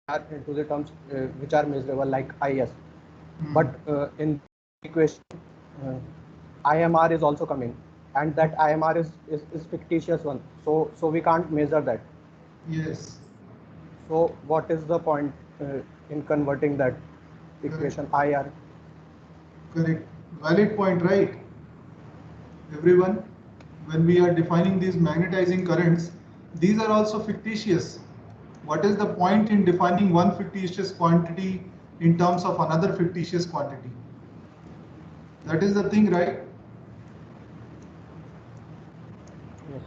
IR into the terms which are measurable like IS. But in equation, uh, IMR is also coming, and that IMR is fictitious one. So we can't measure that. Yes. So what is the point in converting that equation IR? Correct. Valid point, right? Everyone, when we are defining these magnetizing currents, these are also fictitious. What is the point in defining one fictitious quantity in terms of another fictitious quantity? That is the thing, right? Yes,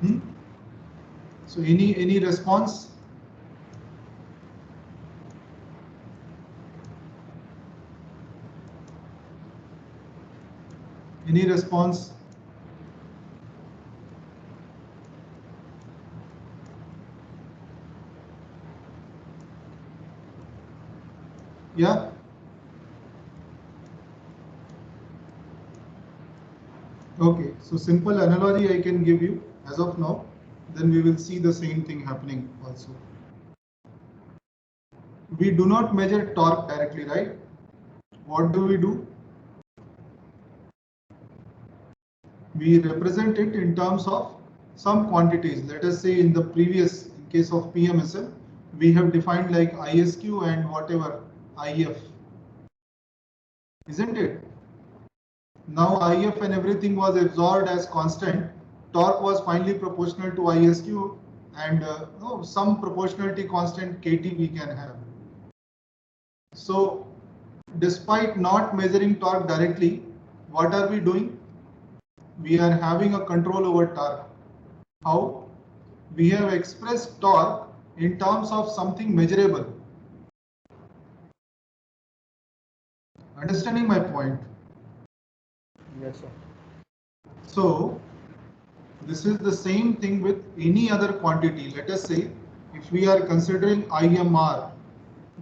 sir. So any response? Any response? Yeah. Okay, so simple analogy I can give you as of now, then we will see the same thing happening also. We do not measure torque directly, right? What do? We represent it in terms of some quantities. Let us say in the previous, in case of PMSL, we have defined like ISQ and whatever IF, isn't it? Now IF and everything was absorbed as constant. Torque was finally proportional to ISQ, and some proportionality constant KT we can have. So despite not measuring torque directly, what are we doing? We are having a control over torque. How? We have expressed torque in terms of something measurable. Understanding my point? Yes, sir. So this is the same thing with any other quantity. Let us say if we are considering IMR,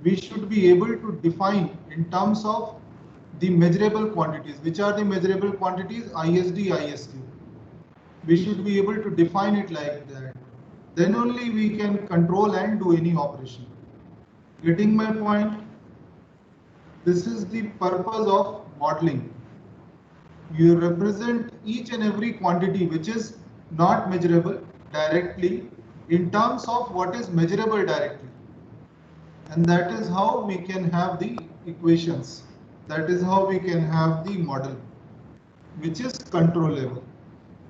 we should be able to define in terms of the measurable quantities. Which are the measurable quantities? ISD, ISQ. We should be able to define it like that. Then only we can control and do any operation. Getting my point? This is the purpose of modeling. You represent each and every quantity which is not measurable directly in terms of what is measurable directly. And that is how we can have the equations. That is how we can have the model, which is controllable.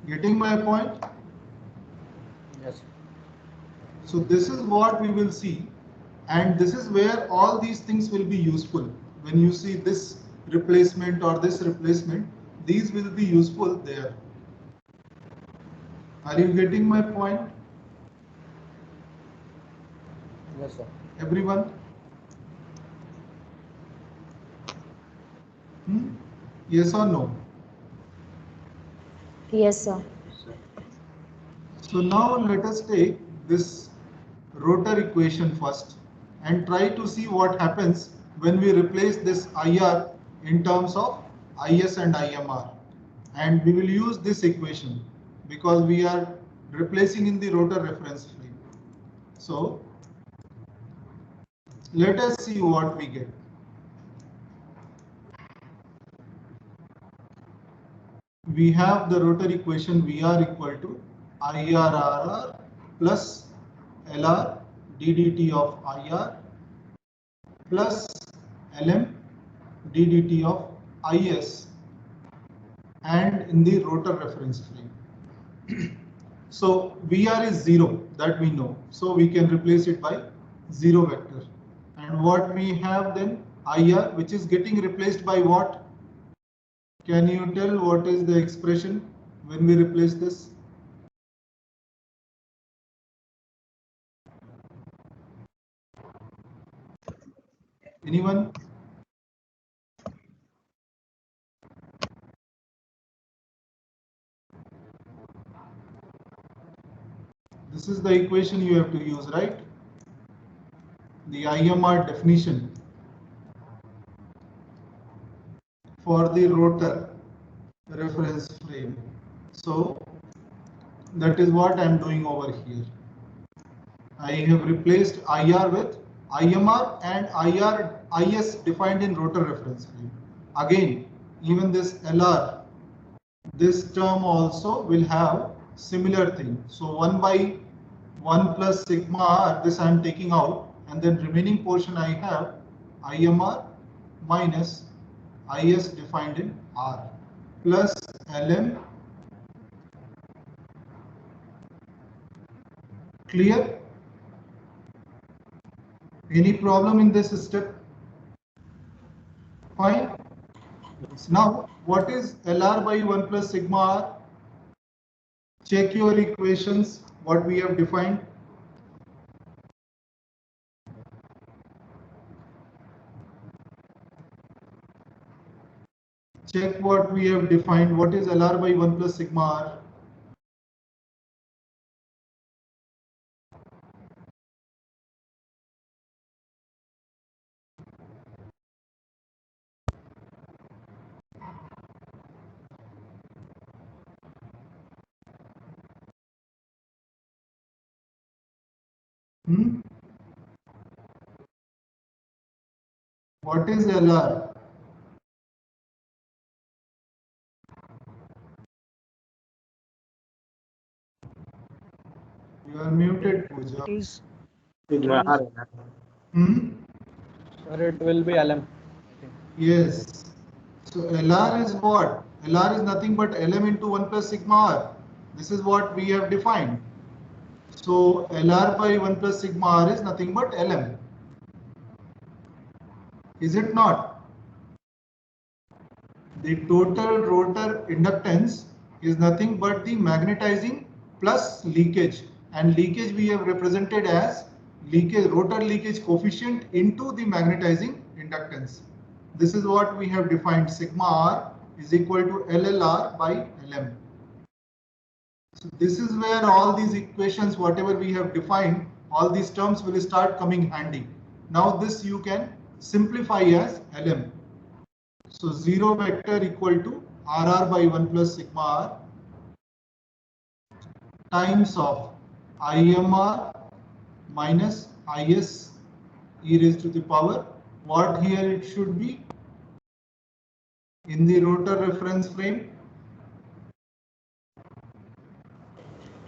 Getting my point? Yes. So this is what we will see, and this is where all these things will be useful. When you see this replacement or this replacement, these will be useful there. Are you getting my point? Yes, sir. Everyone? Yes or no? Yes, sir. So now let us take this rotor equation first and try to see what happens when we replace this IR in terms of IS and IMR. And we will use this equation because we are replacing in the rotor reference frame. So let us see what we get. We have the rotor equation VR equal to IRRR plus LR ddt of IR plus LM ddt of IS and in the rotor reference frame. So VR is 0, that we know. So we can replace it by 0 vector. And what we have then? IR, which is getting replaced by what? Can you tell what is the expression when we replace this? Anyone? This is the equation you have to use, right? The IMR definition for the rotor reference frame. So that is what I am doing over here. I have replaced IR with IMR and IS defined in rotor reference frame. Again, even this LR, this term also will have similar thing. So 1 by 1 plus sigma R, this I am taking out, and then remaining portion I have IMR minus IS defined in R plus LM. Clear? Any problem in this step? Fine. Now, what is LR by 1 plus sigma R? Check your equations, what we have defined. Check what we have defined. What is LR by 1 plus sigma R? What is LR? You are muted, Pooja. Is Sigma R. Sir, it will be LM. Yes. So LR is what? LR is nothing but LM into 1 plus sigma R. This is what we have defined. So LR by 1 plus sigma R is nothing but LM. Is it not? The total rotor inductance is nothing but the magnetizing plus leakage, and leakage we have represented as rotor leakage coefficient into the magnetizing inductance. This is what we have defined. Sigma R is equal to LLR by LM. So this is where all these equations, whatever we have defined, all these terms will start coming handy. Now this you can simplify as LM. So 0 vector equal to RR by 1 plus sigma R times of IMR minus IS e raised to the power. What here it should be? In the rotor reference frame?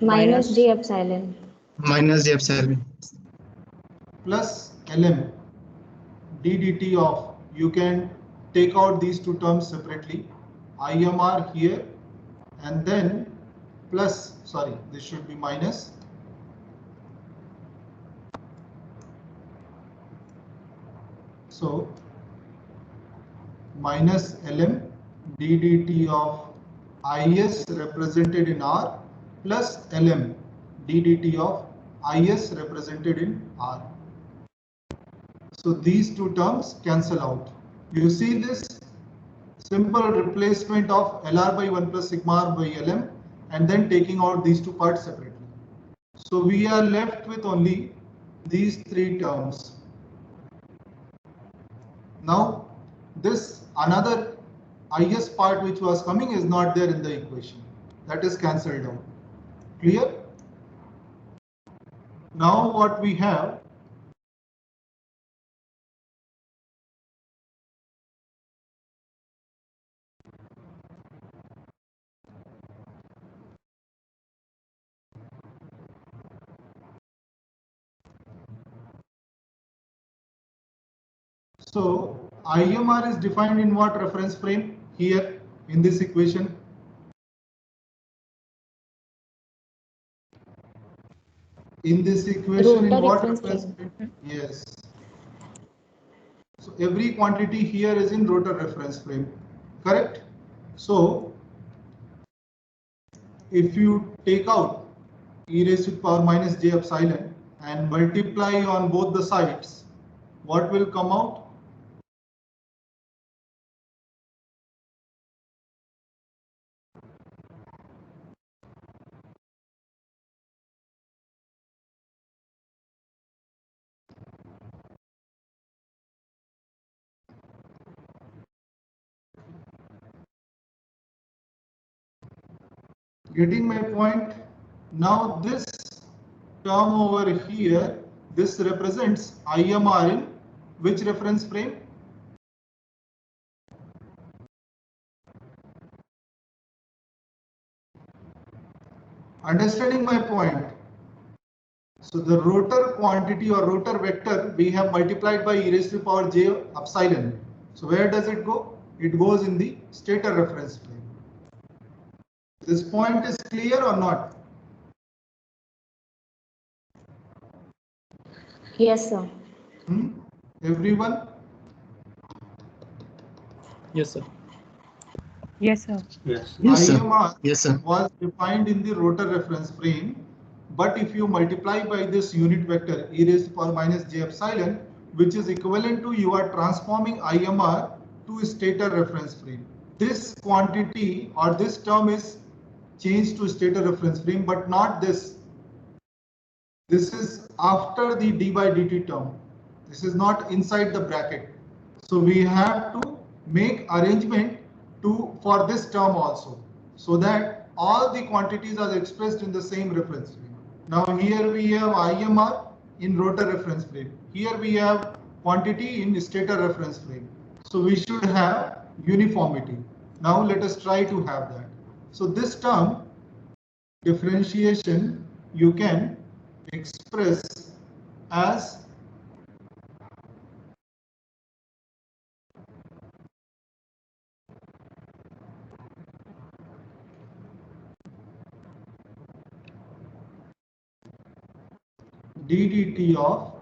Minus J epsilon. Minus J epsilon. Plus LM ddt of, you can take out these two terms separately, IMR here, and then plus, sorry, this should be minus, so minus LM ddt of IS represented in R plus LM ddt of IS represented in R. So these two terms cancel out. You see this simple replacement of LR by 1 plus sigma R by LM, and then taking out these two parts separately. So we are left with only these three terms. Now this another IS part which was coming is not there in the equation. That is cancelled out. Clear? Now what we have, so IMR is defined in what reference frame here in this equation? In this equation, in what reference frame? Yes. So every quantity here is in rotor reference frame, correct? So if you take out e raised to the power minus j epsilon and multiply on both the sides, what will come out? Getting my point? Now this term over here, this represents IMR in which reference frame? Understanding my point? So the rotor quantity or rotor vector we have multiplied by e raised to the power j epsilon. So where does it go? It goes in the stator reference frame. This point is clear or not? Yes, sir. Everyone? Yes, sir. Yes, sir. Yes, sir. IMR Yes, sir. was defined in the rotor reference frame, but if you multiply by this unit vector e raised to the power minus j epsilon, which is equivalent to you are transforming IMR to stator reference frame. This quantity or this term is changed to stator reference frame, but not this. This is after the d by dt term. This is not inside the bracket. So we have to make arrangement for this term also, so that all the quantities are expressed in the same reference frame. Now here we have IMR in rotor reference frame. Here we have quantity in stator reference frame. So we should have uniformity. Now let us try to have that. So this term differentiation you can express as ddt of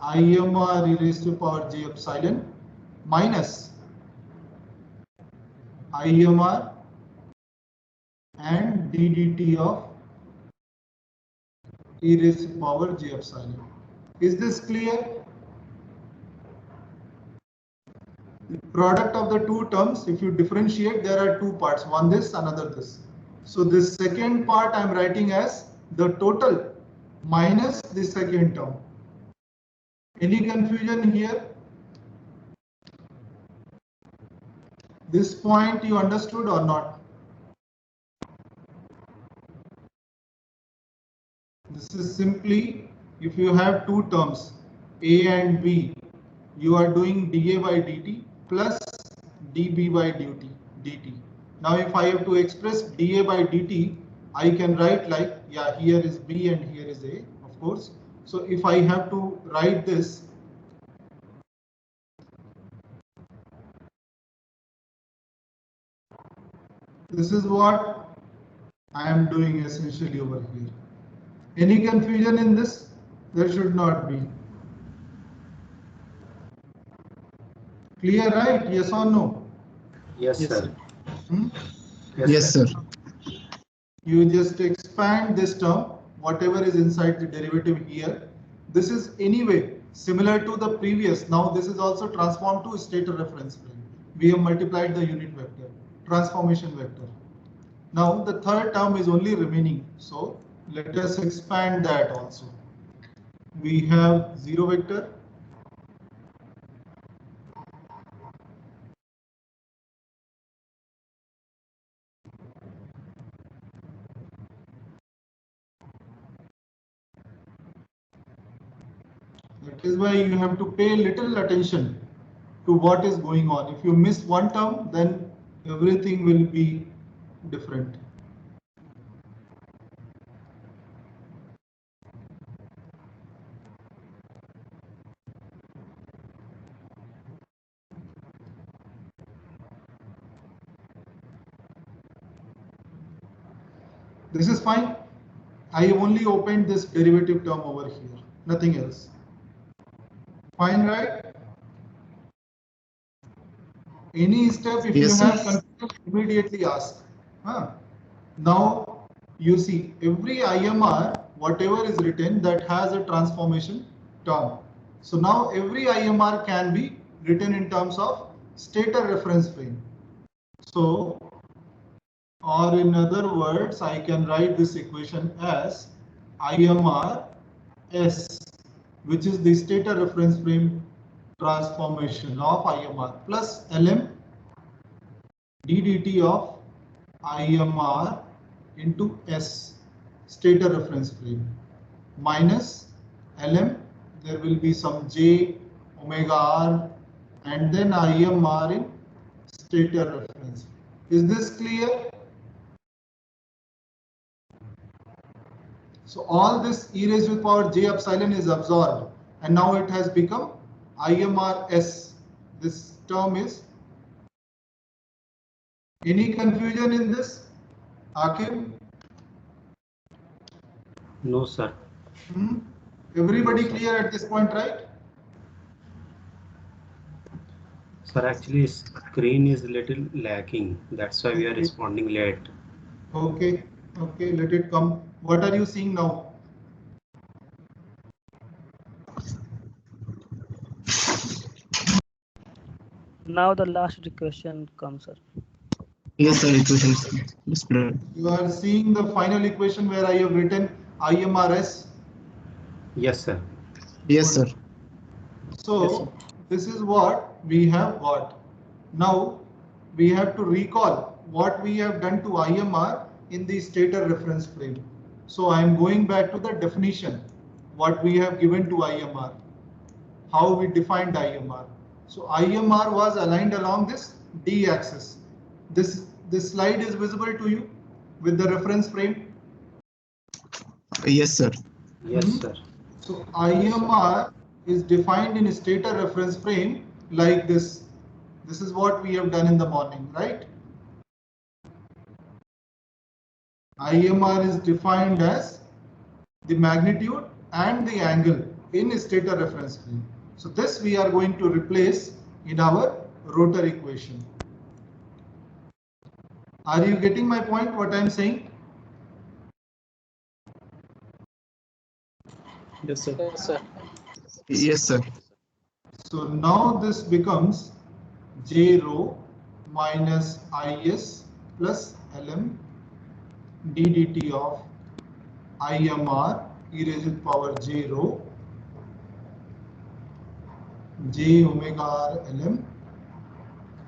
IMR e raised to the power j epsilon minus IMR and ddt of e raised to the power j epsilon. Is this clear? The product of the two terms, if you differentiate, there are two parts, one this, another this. So this second part I am writing as the total minus the second term. Any confusion here? This point you understood or not? This is simply, if you have two terms A and B, you are doing dA by dt plus dB by dt. Now if I have to express dA by dt, I can write like, yeah, here is B and here is A, of course. So if I have to write this, this is what I am doing essentially over here. Any confusion in this? There should not be. Clear, right? Yes or no? Yes, sir. Yes, sir. You just expand this term, whatever is inside the derivative here. This is anyway similar to the previous. Now this is also transformed to stator reference frame. We have multiplied the unit vector, transformation vector. Now the third term is only remaining. So let us expand that also. We have 0 vector. That is why you have to pay little attention to what is going on. If you miss one term, then everything will be different. This is fine. I only opened this derivative term over here, nothing else. Fine, right? Any step, if Yes, you sir. have confusion, immediately ask. Now, you see, every IMR, whatever is written, that has a transformation term. So now every IMR can be written in terms of stator reference frame. So, or in other words, I can write this equation as IMR S, which is the stator reference frame transformation of IMR, plus LM ddt of IMR into S, stator reference frame, minus Lm, there will be some J omega r, and then IMR in stator reference. Is this clear? So all this e raised to the power j epsilon is absorbed, and now it has become IMRS. This term is. Any confusion in this, Akim? No, sir. Everybody clear at this point, right? Sir, actually, screen is little lacking. That's why we are responding late. Okay, okay, let it come. What are you seeing now? Now the last equation comes, sir. Yes, sir. Equation is displayed. You are seeing the final equation where I have written IMRS. Yes, sir. Yes, sir. So Yes, sir. this is what we have got. Now we have to recall what we have done to IMR in the stator reference frame. So I am going back to the definition, what we have given to IMR, how we defined IMR. So IMR was aligned along this D axis. This slide is visible to you with the reference frame. Yes, sir. Yes, sir. So IMR is defined in a stator reference frame like this. This is what we have done in the morning, right? IMR is defined as the magnitude and the angle in a stator reference frame. So this we are going to replace in our rotor equation. Are you getting my point, what I am saying? Yes, sir. Yes, sir. Yes, sir. So now this becomes J rho minus Is plus Lm ddt of IMR e raised to the power J rho J omega r Lm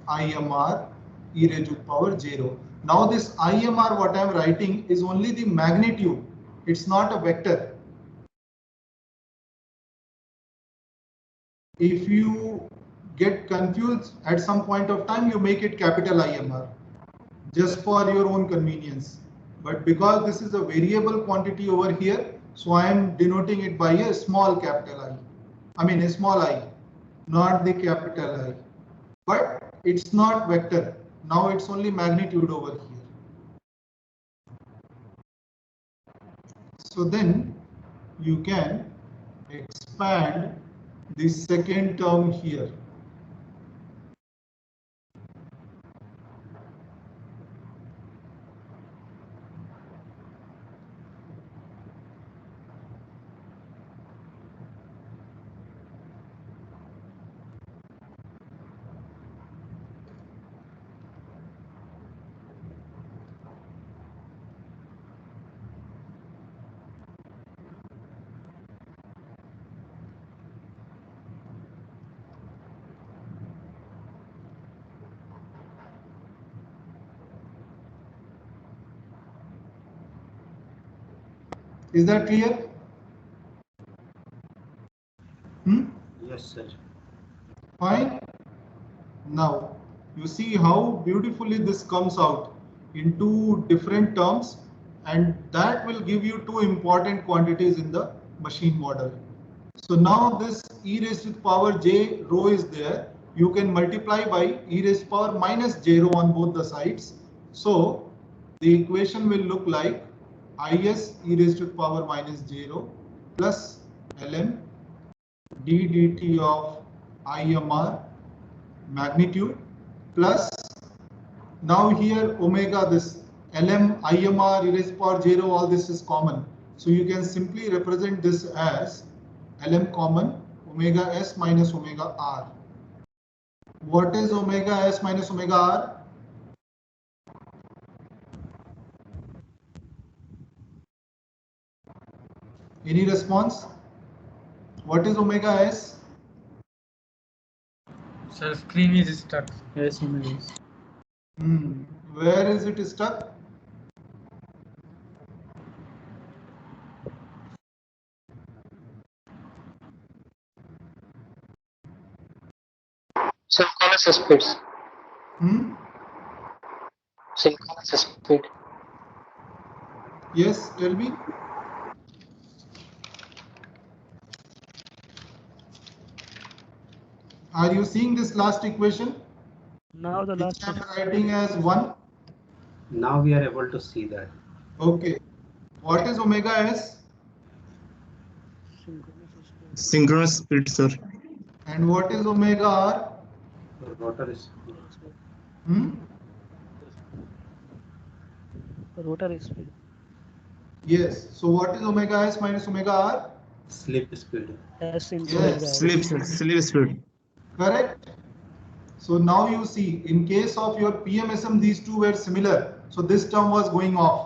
IMR e raised to the power J rho. Now this IMR what I am writing is only the magnitude. It's not a vector. If you get confused at some point of time, you make it capital IMR just for your own convenience. But because this is a variable quantity over here, so I am denoting it by a small capital I. I mean a small I, not the capital I. But it's not vector. Now it's only magnitude over here. So then you can expand the second term here. Is that clear? Yes, sir. Fine. Now you see how beautifully this comes out in two different terms, and that will give you two important quantities in the machine model. So now this e raised to the power j rho is there. You can multiply by e raised to the power minus j rho on both the sides. So the equation will look like is e raised to the power minus j rho plus ln d dt of IMR magnitude plus now here omega this Lm IMR e raised to power j rho, all this is common. So you can simply represent this as Lm common omega s minus omega r. What is omega s minus omega r? Any response? What is omega s? Sir, screen is stuck. Yes, yes. Where is it stuck? Synchronous speeds. Hmm? Synchronous speed. Yes, tell me. Are you seeing this last equation, Now the which last I am writing as 1? Now we are able to see that. Okay. What is omega s? synchronous speed. Synchronous speed, sir. And what is omega r? Rotor is Hmm? Rotor speed. Yes. So what is omega s minus omega r? slip speed. S into Yes. omega s. Slip, sir. Slip speed. Correct. So now you see, in case of your PMSM, these two were similar. So this term was going off.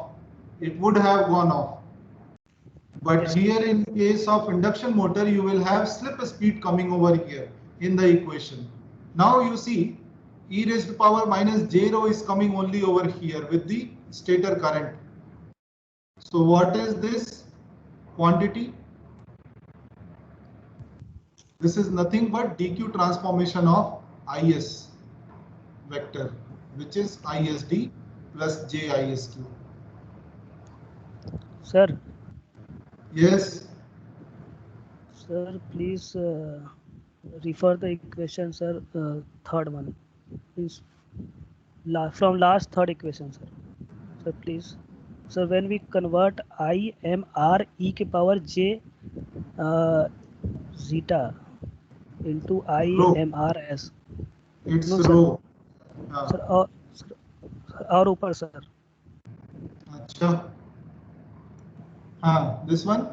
It would have gone off. But Yes. here in case of induction motor, you will have slip speed coming over here in the equation. Now you see e raised to power minus j rho is coming only over here with the stator current. So what is this quantity? This is nothing but dq transformation of is vector, which is isd plus jisq. Sir, Yes. sir, please refer the equation, sir. Third one. Means from last third equation, sir. Sir, please. So when we convert IMR e ke power j zeta into Rho. IMRS. It's No, sir. rho. Sir, और ऊपर, sir. Acha. This one?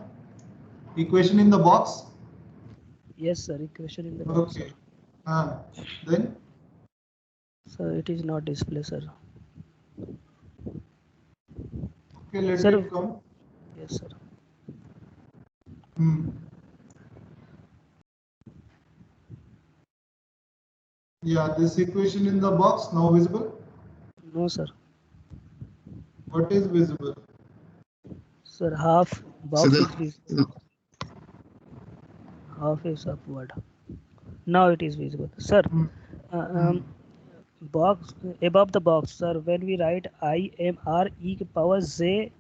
Equation in the box? Yes, sir. Equation in the box, Okay. sir. Then? Sir, it is not display, sir. Okay, let Sir. it come. Yes, sir. Yeah, this equation in the box now visible? No, sir. What is visible? Sir, half box So is visible. Half is upward. Now it is visible. Sir, box above the box, sir, when we write IMR e to power j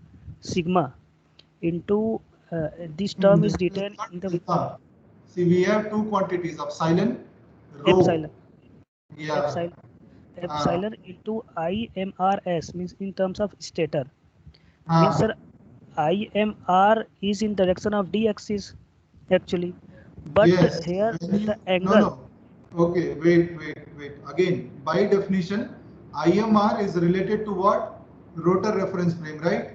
sigma into this term is written in the See, we have two quantities, epsilon, rho. epsilon. Yeah. Epsilon into IMRS means in terms of stator. Means, sir, IMR is in direction of d axis actually, but yes. here the No, angle. no. Okay, wait. Again, by definition, IMR is related to what? Rotor reference frame, right?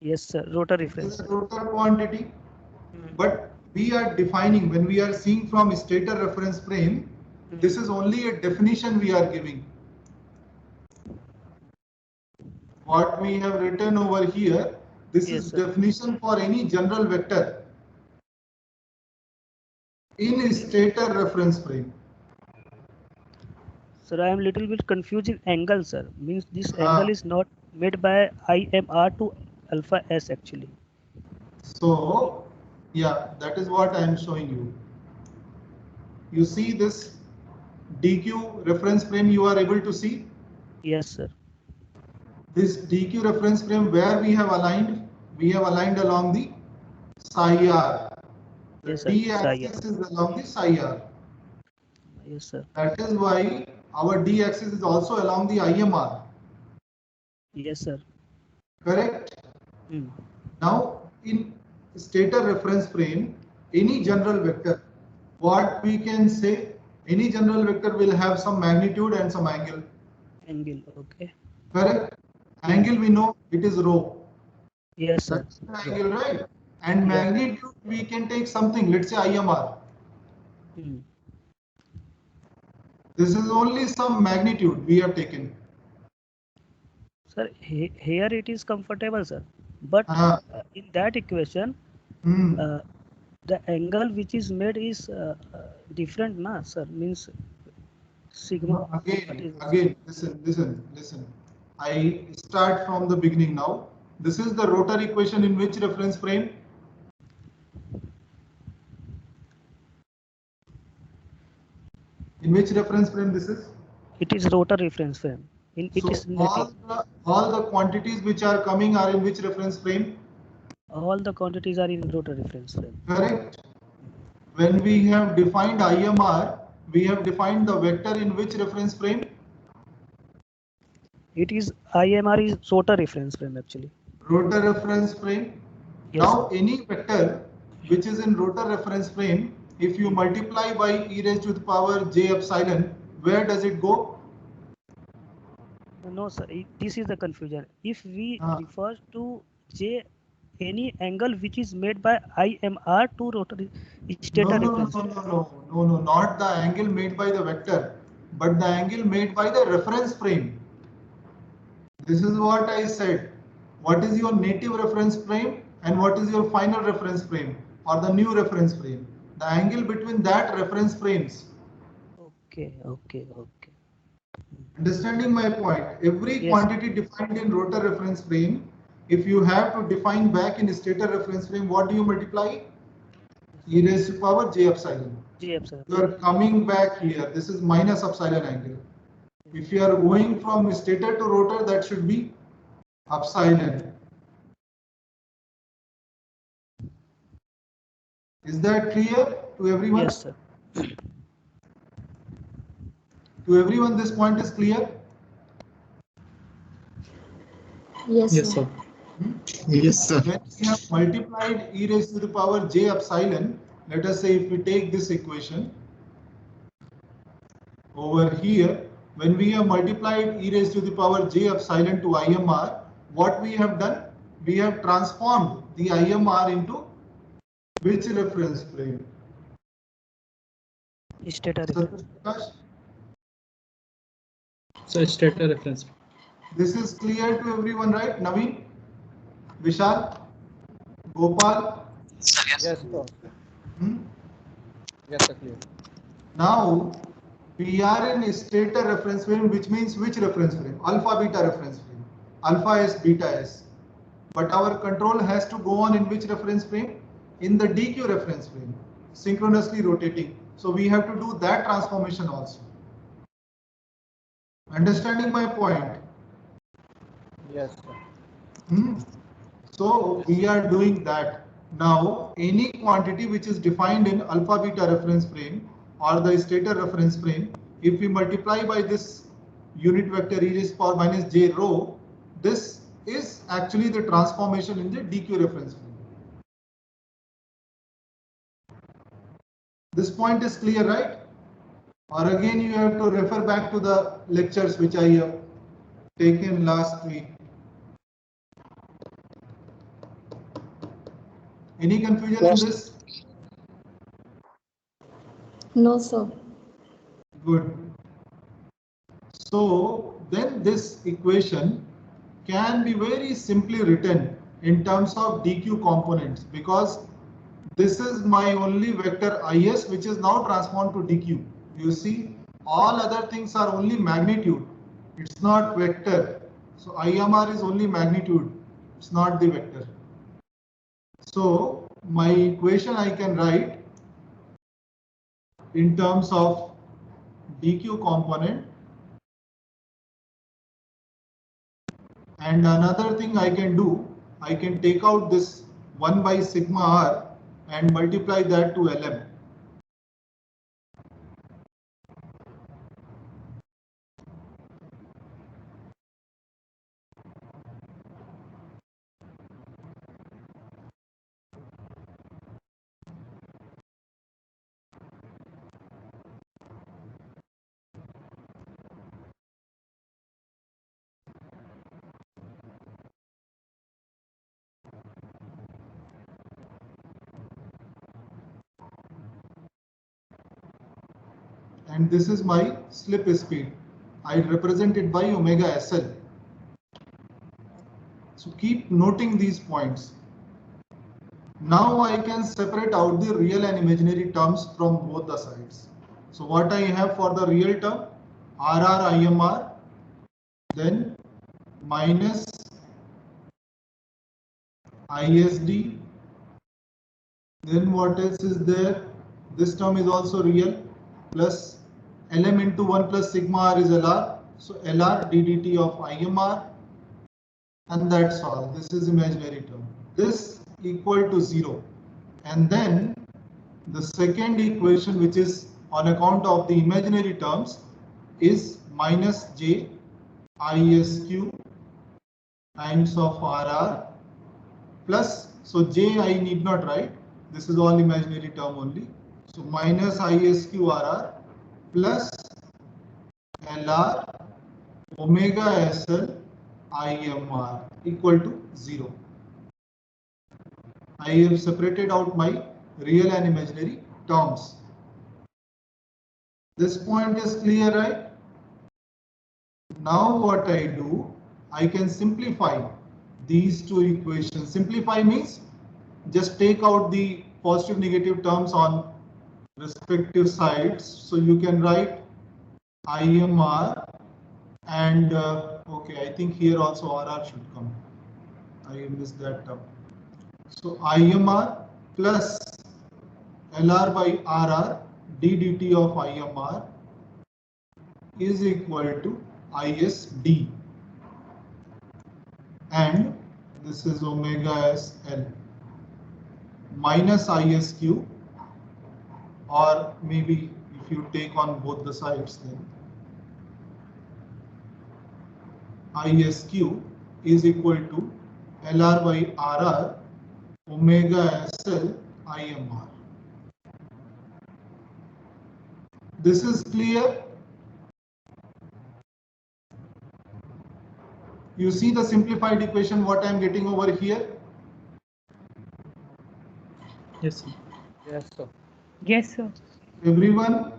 Yes, sir. Rotor It reference. is a rotor quantity. But we are defining, when we are seeing from stator reference frame, this is only a definition we are giving. What we have written over here, this Yes, is sir. definition for any general vector in stator reference frame. Sir, I am little bit confused in angle, sir. Means this angle is not made by IMR to alpha S actually. So, yeah, that is what I am showing you. You see this DQ reference frame you are able to see? Yes, sir. This DQ reference frame where we have aligned along the psi r. The Yes, sir. D axis is along the psi r. Yes, sir. That is why our D axis is also along the IMR. Yes, sir. Correct? Hmm. Now, in stator reference frame, any general vector, what we can say, any general vector will have some magnitude and some angle. Angle, okay. Correct? Angle we know it is rho. Yes, sir. That's the angle, right? And magnitude we can take something, let's say IMR. This is only some magnitude we have taken. Sir, here it is comfortable, sir. But in that equation, the angle which is made is different, na, sir? Means sigma. Again, listen. I start from the beginning now. This is the rotor equation in which reference frame? In which reference frame this is? It is rotor reference frame. It So is negative. all the quantities which are coming are in which reference frame? All the quantities are in rotor reference frame. Correct. When we have defined IMR, we have defined the vector in which reference frame? It is IMR is rotor reference frame actually. Rotor reference frame. Yes. Now any vector which is in rotor reference frame, if you multiply by e raised to the power j epsilon, where does it go? No, sir. This is the confusion. If we Ah. refer to J, any angle which is made by IMR to rotor stator reference. No, not the angle made by the vector, but the angle made by the reference frame. This is what I said. What is your native reference frame and what is your final reference frame or the new reference frame? The angle between that reference frames. Okay. Understanding my point? Every Yes. quantity defined in rotor reference frame, if you have to define back in stator reference frame, what do you multiply? E raised to power j epsilon. J epsilon. You are coming back here. This is minus epsilon angle. If you are going from stator to rotor, that should be epsilon. Is that clear to everyone? Yes, sir. To everyone, this point is clear? Yes, Yes, sir. sir. Yes, sir. When we have multiplied e raised to the power j epsilon, let us say if we take this equation over here, when we have multiplied e raised to the power j epsilon to IMR, what we have done? We have transformed the IMR into which reference frame? Stator Sir reference. Prakash, So stator reference. this is clear to everyone, right? Naveen, Vishal, Gopal. Yes, sir. Hmm? Yes, sir. Clear. Now we are in stator reference frame, which means which reference frame? Alpha beta reference frame. Alpha S, beta S. But our control has to go on in which reference frame? In the DQ reference frame, synchronously rotating. So we have to do that transformation also. Understanding my point? Yes, sir. So we are doing that. Now any quantity which is defined in alpha beta reference frame or the stator reference frame, if we multiply by this unit vector e raised power minus j rho, this is actually the transformation in the DQ reference frame. This point is clear, right? Or again you have to refer back to the lectures which I have taken last week. Any confusion in this? No, sir. Good. So then this equation can be very simply written in terms of DQ components, because this is my only vector IS which is now transformed to DQ. You see, all other things are only magnitude. It's not vector. So IMR is only magnitude. It's not the vector. So my equation I can write in terms of DQ component. And another thing I can do, I can take out this 1 by sigma r and multiply that to Lm. And this is my slip speed. I represent it by omega SL. So keep noting these points. Now I can separate out the real and imaginary terms from both the sides. So what I have for the real term, RR IMR, then minus ISD, then what else is there? This term is also real, plus Lm into 1 plus sigma r is Lr. So Lr ddt of Imr, and that's all. This is imaginary term. This equal to 0. And then the second equation, which is on account of the imaginary terms, is minus j isq times of rr plus, so j I need not write, this is all imaginary term only. So minus isq rr plus lr omega sl imr equal to 0. I have separated out my real and imaginary terms. This point is clear, right? Now what I do, I can simplify these two equations. Simplify means just take out the positive negative terms on respective sides. So you can write IMR and okay, I think here also RR should come. I missed that term. So IMR plus LR by RR ddt of IMR is equal to ISD, and this is omega SL minus ISQ, or maybe if you take on both the sides, then ISQ is equal to LR by RR omega SL IMR. This is clear. You see the simplified equation what I am getting over here? Yes, sir. Yes, sir. Yes, sir. Everyone?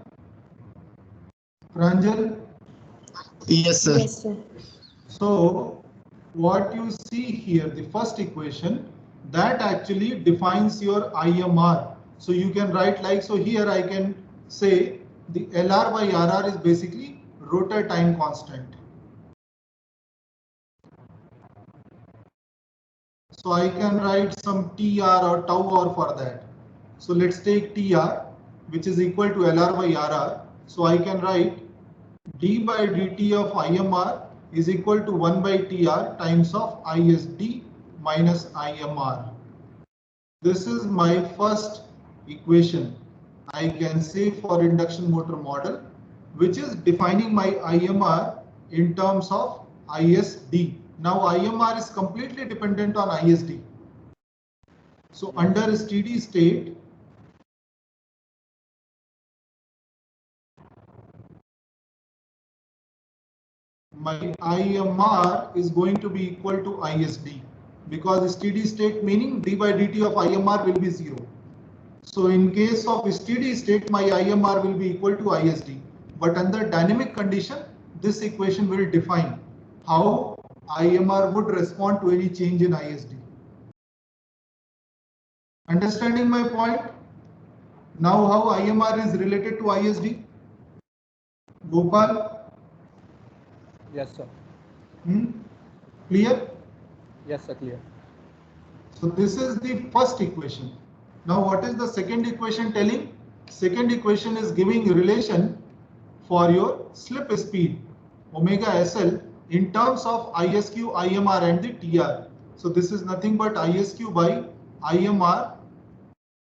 Pranjal? Yes, sir. So what you see here, the first equation, that actually defines your IMR. So you can write like, so here I can say the LR by RR is basically rotor time constant. So I can write some TR or tau R for that. So let's take TR, which is equal to LR by RR. So I can write d by dt of IMR is equal to 1 by TR times of ISD minus IMR. This is my first equation, I can say, for induction motor model, which is defining my IMR in terms of ISD. Now IMR is completely dependent on ISD. So under steady state, my IMR is going to be equal to ISD, because steady state meaning d by dt of IMR will be 0. So in case of steady state, my IMR will be equal to ISD. But under dynamic condition, this equation will define how IMR would respond to any change in ISD. Understanding my point? Now how IMR is related to ISD? Gopal? Yes, sir. Clear? Yes, sir. Clear. So this is the first equation. Now what is the second equation telling? Second equation is giving relation for your slip speed, omega SL, in terms of ISQ, IMR and the TR. So this is nothing but ISQ by IMR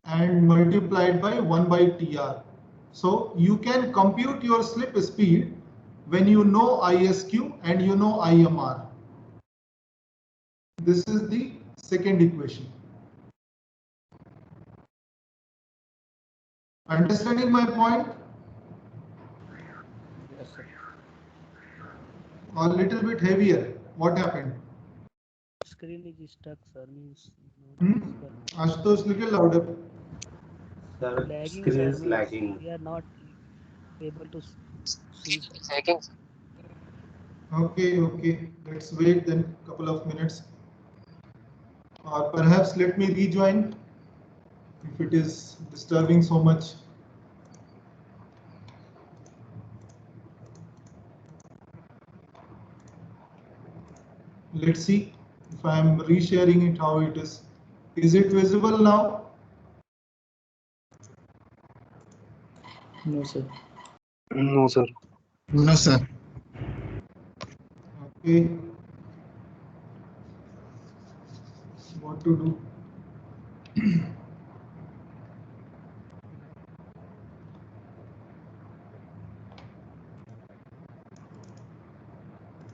and multiplied by 1 by TR. So you can compute your slip speed when you know ISQ and you know IMR. This is the second equation. Understanding my point? Yes, sir. A little bit heavier. What happened? Screen is stuck, sir. Means Ashutosh, little louder. Sir, lagging, screen sir. is Means lagging. we are not able to see. Sir. Okay. Let's wait then couple of minutes. Or perhaps let me rejoin if it is disturbing so much. Let's see if I am resharing it, how it is. Is it visible now? No, sir. No, sir. No, sir. Okay. What to do?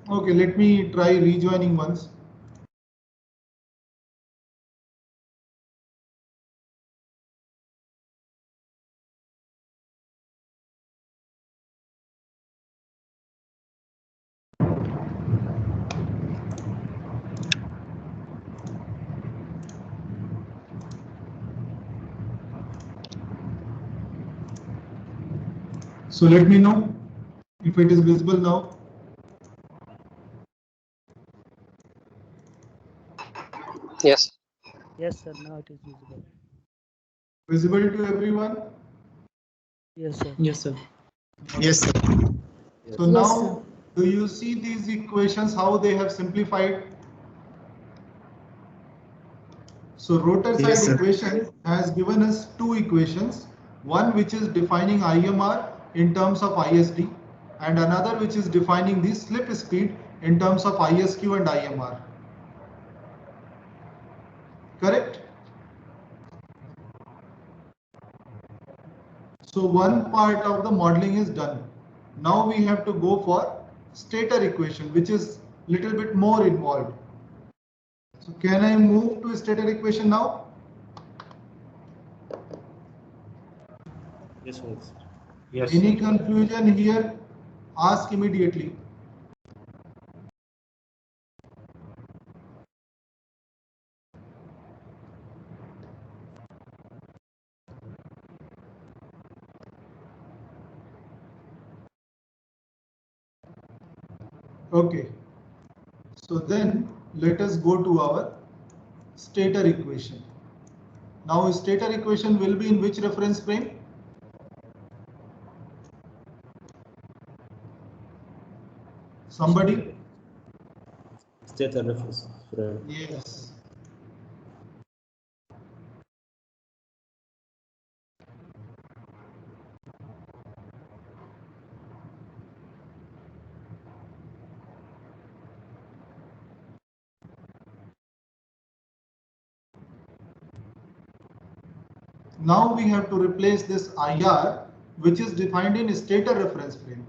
Okay, let me try rejoining once. So let me know if it is visible now. Yes. Yes, sir. Now it is visible. Visible to everyone? Yes, sir. Yes, sir. Yes, sir. So Yes, now, sir. do you see these equations, how they have simplified? So rotor side Yes, sir. equation has given us two equations, one which is defining IMR in terms of ISD and another which is defining the slip speed in terms of ISQ and IMR. Correct? So one part of the modeling is done. Now we have to go for stator equation, which is little bit more involved. So can I move to stator equation now? Yes, sir. Yes, Any sir. confusion here? Ask immediately. Okay. So then let us go to our stator equation. Now stator equation will be in which reference frame? Somebody? Stator reference frame. Yes. Now we have to replace this IR, which is defined in stator reference frame.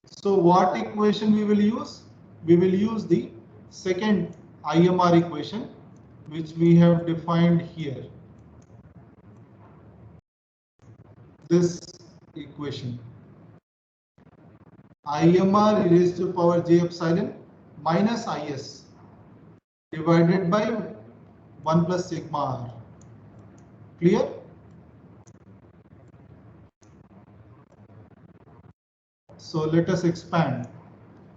So what equation we will use? We will use the second IMR equation, which we have defined here. This equation. IMR e raised to power j epsilon minus IS divided by 1 plus sigma r. Clear? So let us expand.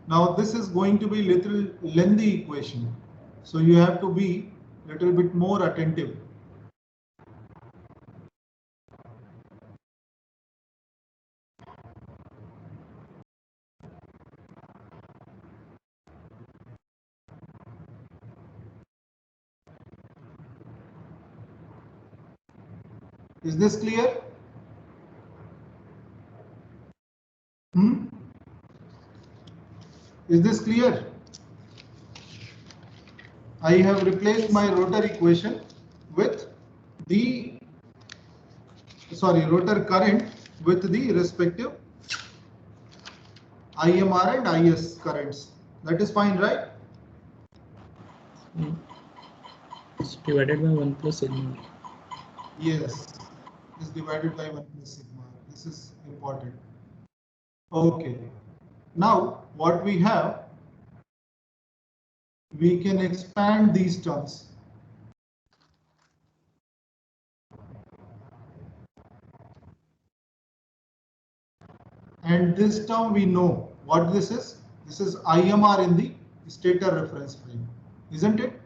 Now this is going to be little lengthy equation. So you have to be little bit more attentive. Is this clear? Is this clear? I have replaced my rotor equation with the rotor current with the respective IMR and IS currents. That is fine, right? It's divided by 1 plus sigma. Yes, is divided by 1 plus sigma. This is important. Okay. Now, what we have, we can expand these terms. And this term we know what this is. This is IMR in the stator reference frame, isn't it?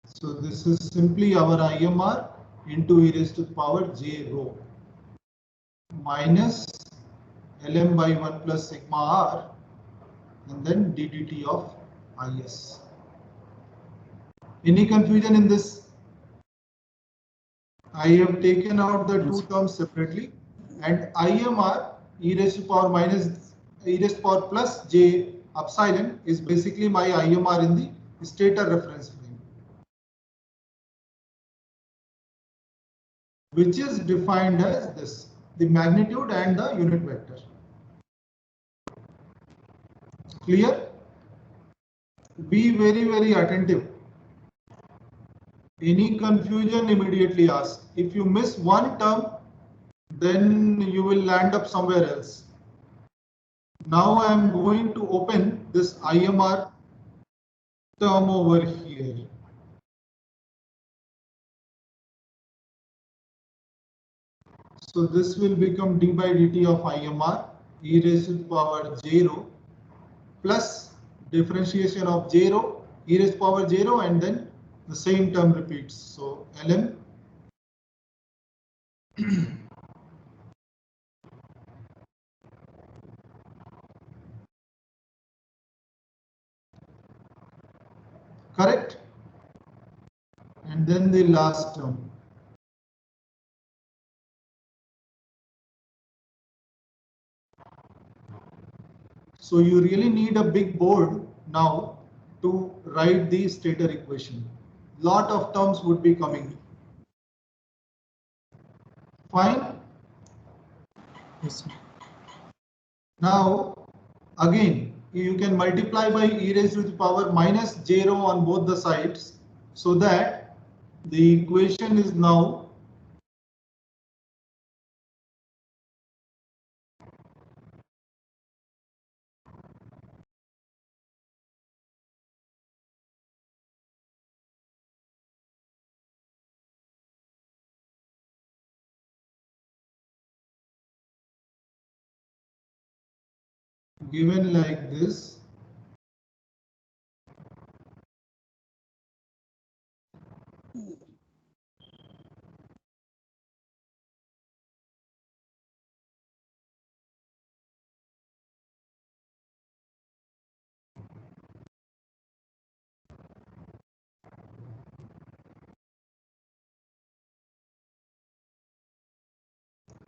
So this is simply our IMR into e raised to the power j rho minus Lm by 1 plus sigma r and then ddt of is. Any confusion in this? I have taken out the two terms separately, and IMR e raised to power minus e raised to power plus j epsilon is basically my IMR in the stator reference frame, which is defined as this, the magnitude and the unit vector. Clear? Be very attentive. Any confusion, immediately ask. If you miss one term, then you will land up somewhere else. Now I am going to open this IMR term over here. So this will become d by dt of IMR e raised to the power 0 plus differentiation of 0 e raised to power 0, and then the same term repeats. So ln correct, and then the last term. So you really need a big board now to write the stator equation. Lot of terms would be coming. Fine. Yes, sir. Now again you can multiply by e raised to the power minus j rho on both the sides, so that the equation is now given like this.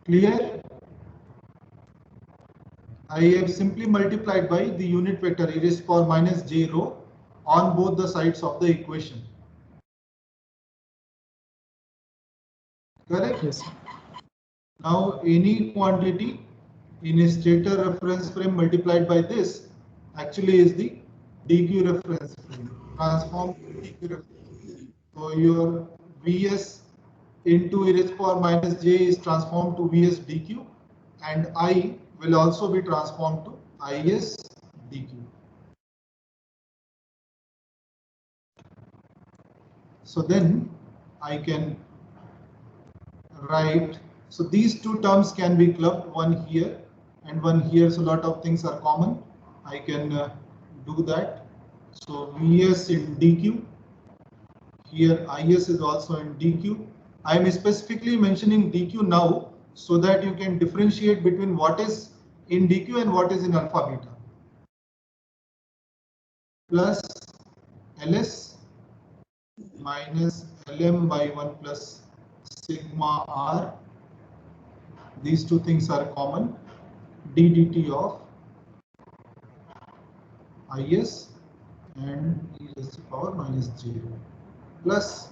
Clear? I have simply multiplied by the unit vector e raised to power minus j rho on both the sides of the equation. Correct? Yes, sir. Now any quantity in a stator reference frame multiplied by this actually is the dq reference frame, transformed to dq reference frame. So your Vs into e raised to power minus j is transformed to Vs dq, and I will also be transformed to Is dq. So then I can write, so these two terms can be clubbed, one here and one here, so a lot of things are common. I can do that. So Vs in dq, here Is is also in dq. I am specifically mentioning dq now so that you can differentiate between what is in dq and what is in alpha beta. Plus ls minus lm by 1 plus sigma r. These two things are common. d dt of Is and e raised to power minus j plus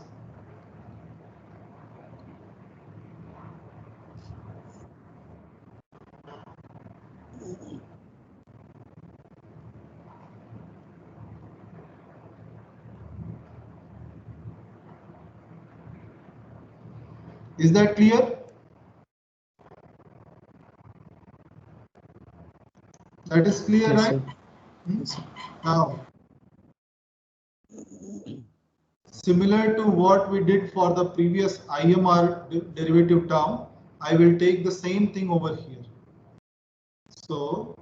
is that clear? That is clear, Yes, right? sir. Yes, sir. Now, similar to what we did for the previous IMR derivative term, I will take the same thing over here. So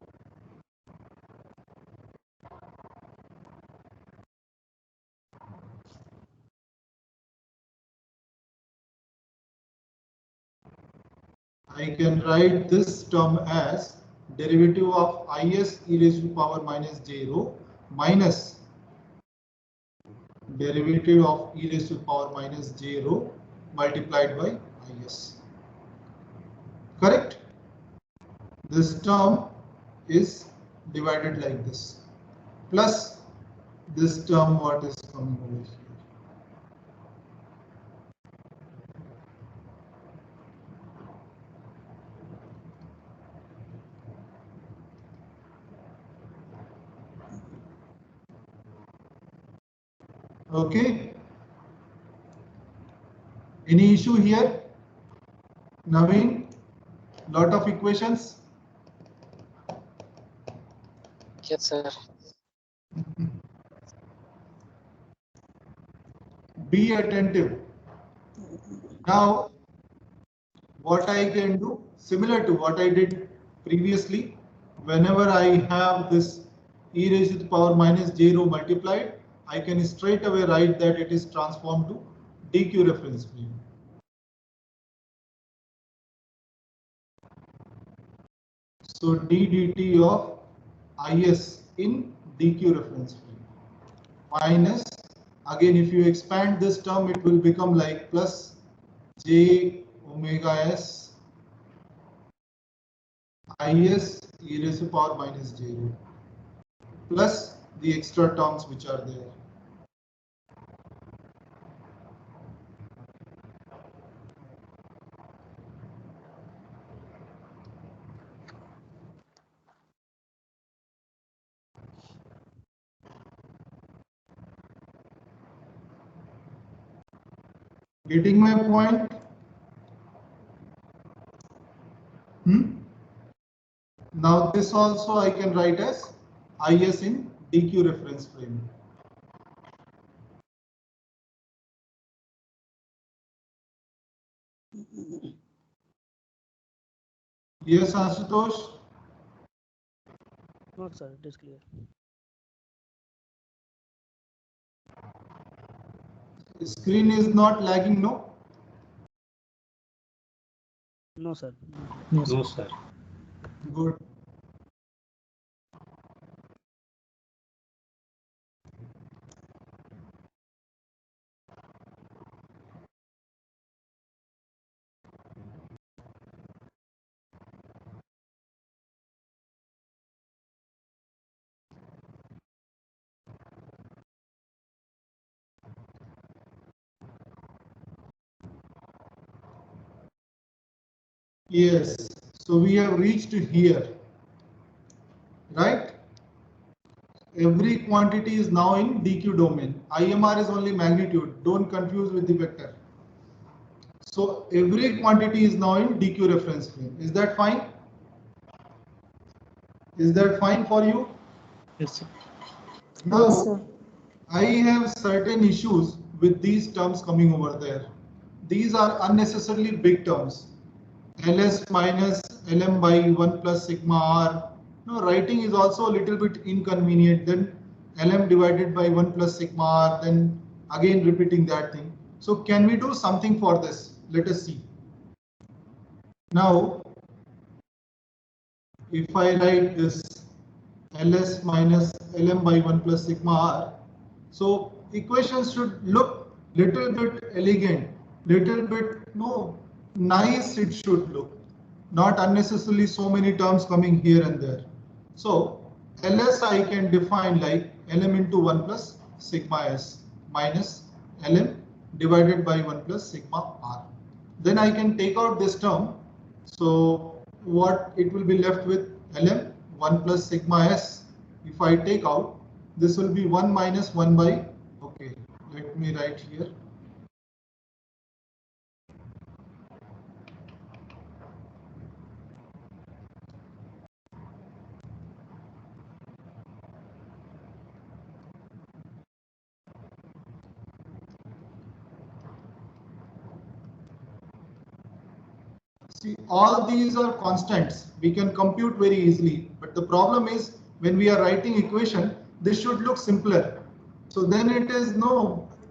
I can write this term as derivative of Is e raised to power minus j rho minus derivative of e raised to power minus j rho multiplied by IS. Correct? This term is divided like this, plus this term what is coming over here. Okay. Any issue here? Naveen, lot of equations. Yes, sir. Be attentive. Now, what I can do, similar to what I did previously, whenever I have this e raised to the power minus j rho multiplied, I can straight away write that it is transformed to dq reference frame. So d dt of is in dq reference frame minus, again if you expand this term it will become like plus j omega s is e raised to the power minus j rho plus the extra terms which are there. Getting my point? Now this also I can write as is in dq reference frame. Yes, Ashutosh? No, sir, it is clear. Screen is not lagging, no? No, sir. No, sir. No, sir. Good. Yes, so we have reached here, right? Every quantity is now in dq domain. IMR is only magnitude, don't confuse with the vector. So every quantity is now in dq reference frame. Is that fine? Is that fine for you? Yes, sir. Now, Yes, sir. I have certain issues with these terms coming over there. These are unnecessarily big terms. Ls minus Lm by 1 plus sigma r. No, writing is also a little bit inconvenient. Then Lm divided by 1 plus sigma r, then again repeating that thing. So can we do something for this? Let us see. Now, if I write this Ls minus Lm by 1 plus sigma r, so equations should look little bit elegant, little bit nice it should look, not unnecessarily so many terms coming here and there. So Ls I can define like Lm into 1 plus sigma s minus Lm divided by 1 plus sigma r. Then I can take out this term. So what it will be left with Lm 1 plus sigma s. If I take out, this will be 1 minus 1 by, okay, let me write here. See, all these are constants. We can compute very easily. But the problem is when we are writing equation, this should look simpler. So then it is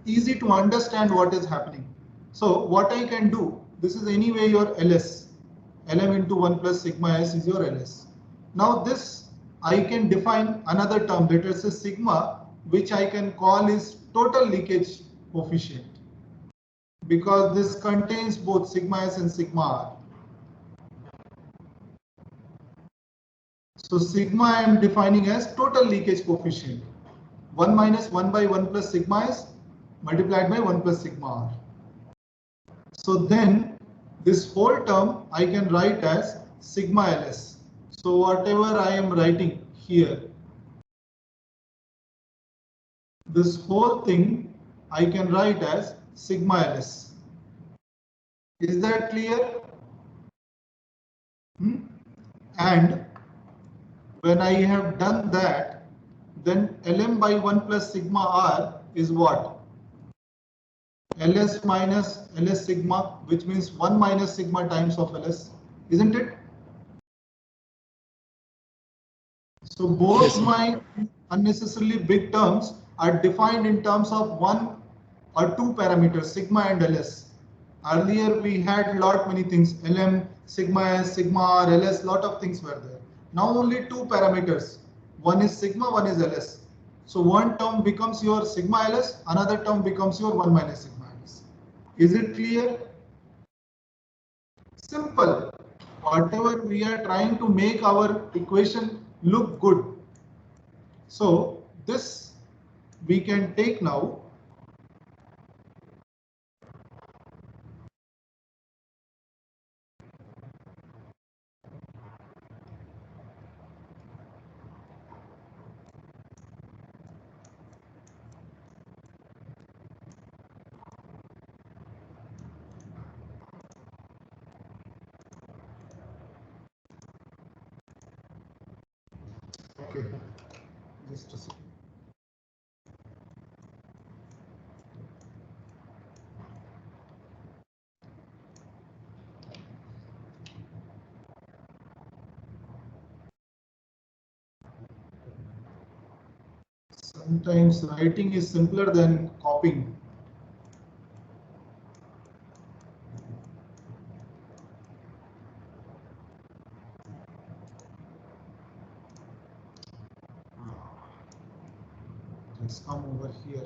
easy to understand what is happening. So what I can do, this is anyway your Ls. Lm into 1 plus sigma s is your Ls. Now this I can define another term, let us say sigma, which I can call is total leakage coefficient. because this contains both sigma s and sigma r. So sigma I am defining as total leakage coefficient. 1 minus 1 by 1 plus sigma s multiplied by 1 plus sigma r. So then this whole term I can write as sigma ls. So whatever I am writing here, this whole thing I can write as sigma ls. Is that clear? And when I have done that, then Lm by 1 plus sigma r is what? Ls minus Ls sigma, which means 1 minus sigma times of Ls, isn't it? So both my unnecessarily big terms are defined in terms of 1 or 2 parameters, sigma and Ls. Earlier we had lot many things, Lm, sigma s, sigma r, Ls, lot of things were there. Now only 2 parameters, one is sigma, one is Ls. So one term becomes your sigma Ls, another term becomes your 1 minus sigma Ls. Is it clear? Simple. Whatever we are trying to make our equation look good. So this we can take now. Okay, just a second. Sometimes writing is simpler than copying. Let's come over here.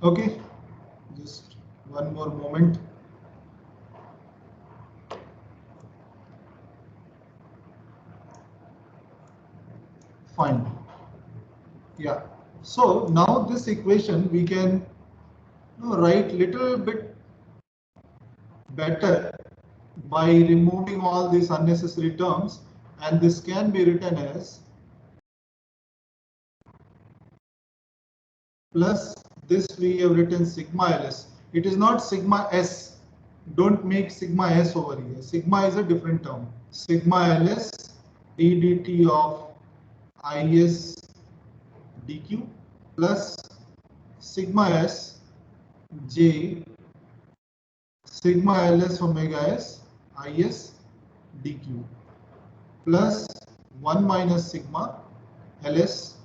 Okay, just one more moment. Fine. Yeah. So now this equation we can write little bit better by removing all these unnecessary terms, and this can be written as plus this we have written sigma ls. It is not sigma s. Don't make sigma s over here. Sigma is a different term. Sigma ls d dt of is dq plus sigma s j sigma ls omega s is dq plus 1 minus sigma ls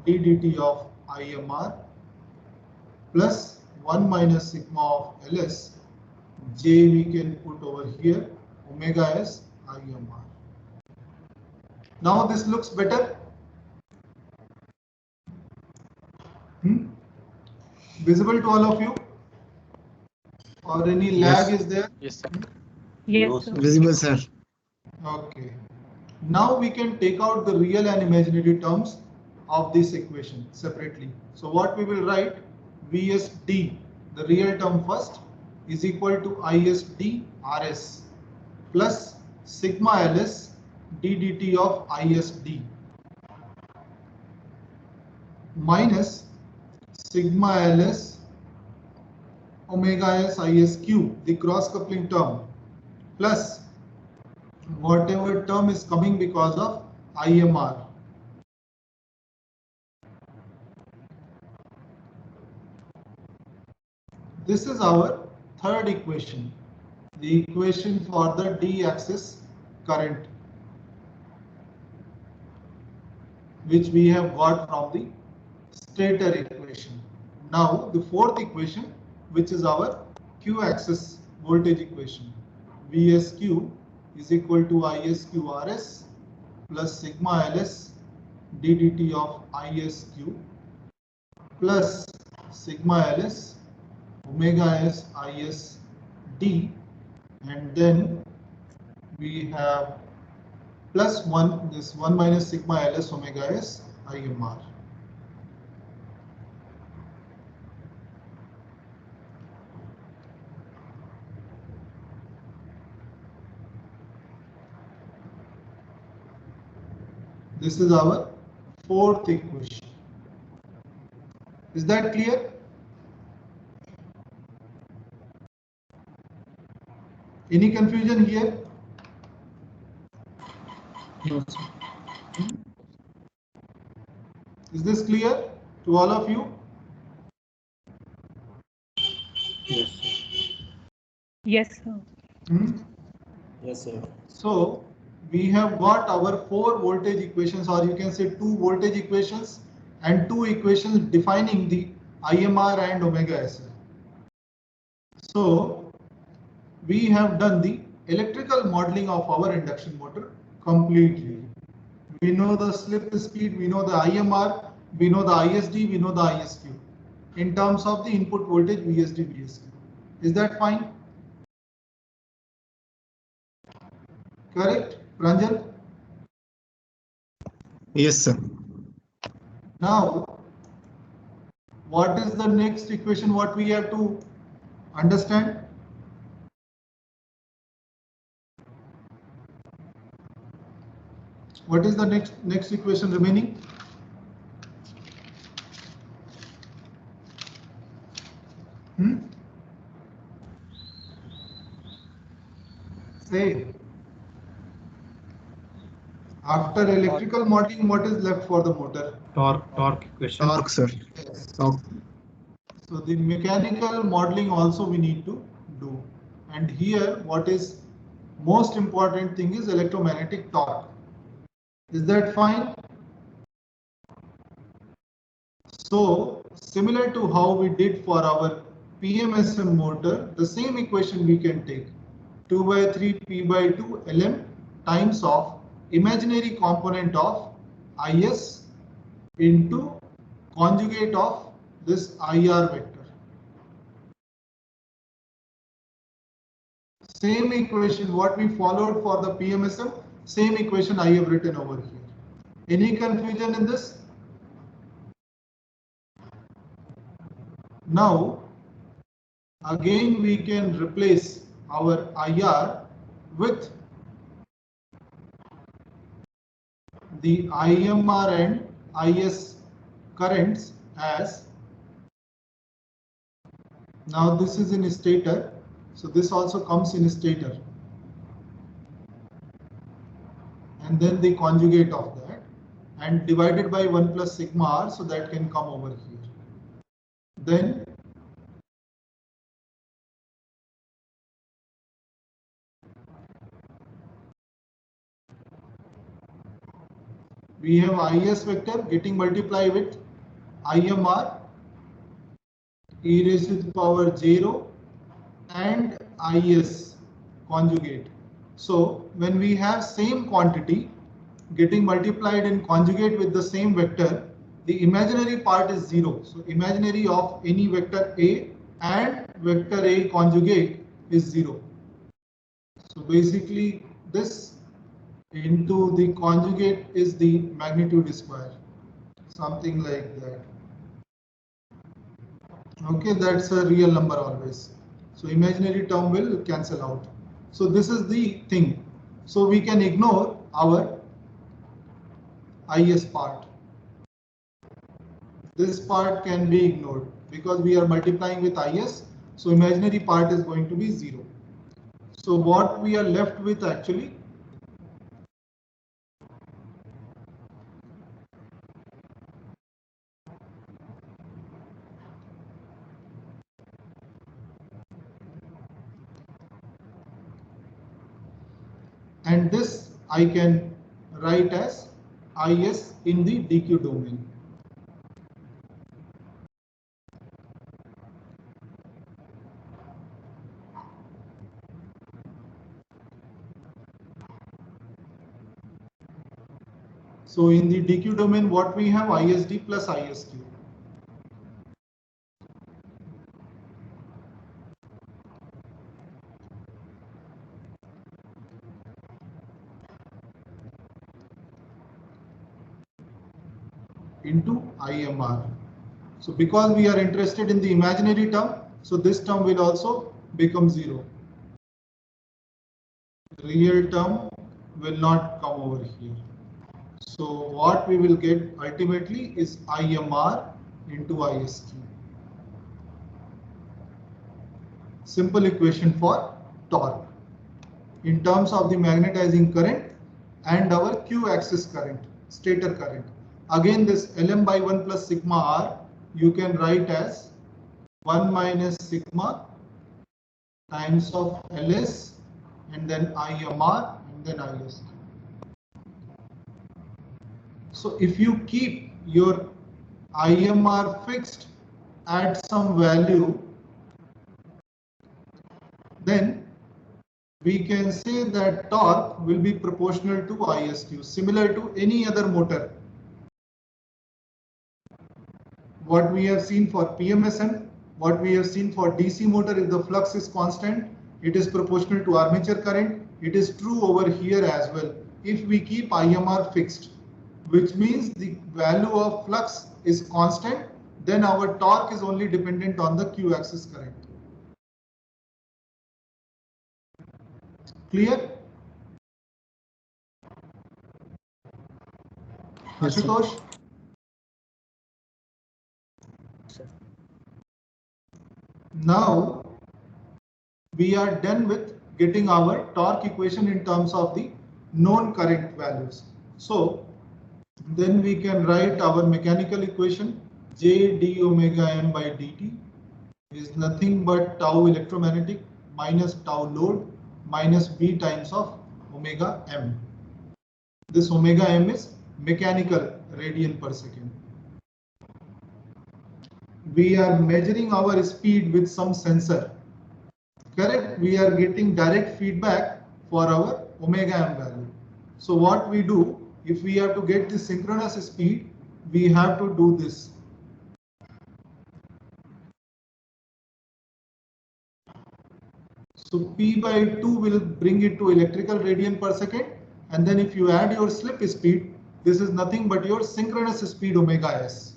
d dt of imr plus 1 minus sigma of ls j we can put over here omega s imr. Now this looks better. Visible to all of you? Or any lag is there? Yes, sir. Yes, sir. Visible, sir. Okay. Now we can take out the real and imaginary terms of this equation separately. So what we will write, VSD, the real term first, is equal to ISD RS plus sigma LS d dt of ISD minus sigma LS omega S ISQ, the cross coupling term, plus whatever term is coming because of IMR. This is our third equation, the equation for the d-axis current, which we have got from the stator equation. Now the fourth equation, which is our q-axis voltage equation, VSQ is equal to ISQRS plus sigma Ls ddt of ISQ plus sigma Ls omega S IS D, and then we have plus 1, this 1 minus sigma Ls omega S IMR. This is our fourth equation. Is that clear? Any confusion here? No, sir. Is this clear to all of you? Yes, sir. Yes, sir. Yes, sir. So we have got our 4 voltage equations, or you can say 2 voltage equations and 2 equations defining the IMR and omega SL. So we have done the electrical modeling of our induction motor completely. We know the slip speed, we know the IMR, we know the ISD, we know the ISQ in terms of the input voltage VSD, VSQ. Is that fine? Correct, Pranjal? Yes, sir. Now, what is the next equation what we have to understand? What is the next equation remaining? Say, after electrical modeling, what is left for the motor? Torque equation. Torque, sir. Yes. Torque. So the mechanical modeling also we need to do. And here what is most important thing is electromagnetic torque. Is that fine? So similar to how we did for our PMSM motor, the same equation we can take 2 by 3 P by 2 Lm times of imaginary component of IS into conjugate of this IR vector. Same equation what we followed for the PMSM, same equation I have written over here. Any confusion in this? Now, again we can replace our IR with the IMR and IS currents as, now this is in stator, so this also comes in stator, and then the conjugate of that, and divided by 1 plus sigma r, so that can come over here. Then we have IS vector getting multiplied with IMR e raised to the power 0 and IS conjugate. So when we have same quantity getting multiplied and conjugate with the same vector, the imaginary part is 0. So imaginary of any vector A and vector A conjugate is 0. So basically this into the conjugate is the magnitude square, something like that. Okay, that's a real number always. So imaginary term will cancel out. So this is the thing. So we can ignore our IS part. This part can be ignored because we are multiplying with IS. So imaginary part is going to be 0. So what we are left with actually, and this I can write as IS in the DQ domain. So in the DQ domain, what we have? ISD plus ISQ. Into IMR. So because we are interested in the imaginary term, so this term will also become 0. Real term will not come over here. So what we will get ultimately is IMR into ISQ. Simple equation for torque in terms of the magnetizing current and our Q axis current, stator current. Again, this Lm by 1 plus sigma r you can write as 1 minus sigma times of Ls and then IMR and then ISQ. So if you keep your IMR fixed at some value, then we can say that torque will be proportional to ISQ, similar to any other motor. What we have seen for PMSM, what we have seen for DC motor, if the flux is constant, it is proportional to armature current. It is true over here as well. If we keep IMR fixed, which means the value of flux is constant, then our torque is only dependent on the Q axis current. Clear? Yes, sir. Ashutosh? Sir. Now we are done with getting our torque equation in terms of the known current values. So then we can write our mechanical equation. J d omega m by dt is nothing but tau electromagnetic minus tau load minus b times of omega m. This omega m is mechanical radian per second. We are measuring our speed with some sensor. Correct? We are getting direct feedback for our omega m value. So what we do, if we have to get the synchronous speed, we have to do this. So P by 2 will bring it to electrical radian per second. And then if you add your slip speed, this is nothing but your synchronous speed omega s.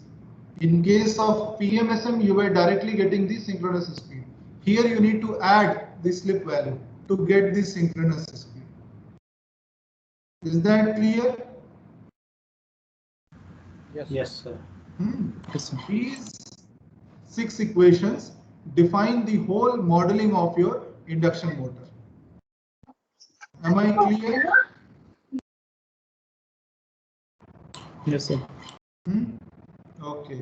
In case of PMSM, you were directly getting the synchronous speed. Here you need to add the slip value to get the synchronous speed. Is that clear? Yes, sir. Yes, sir. These 6 equations define the whole modeling of your induction motor. Am I clear? Yes, sir. Okay.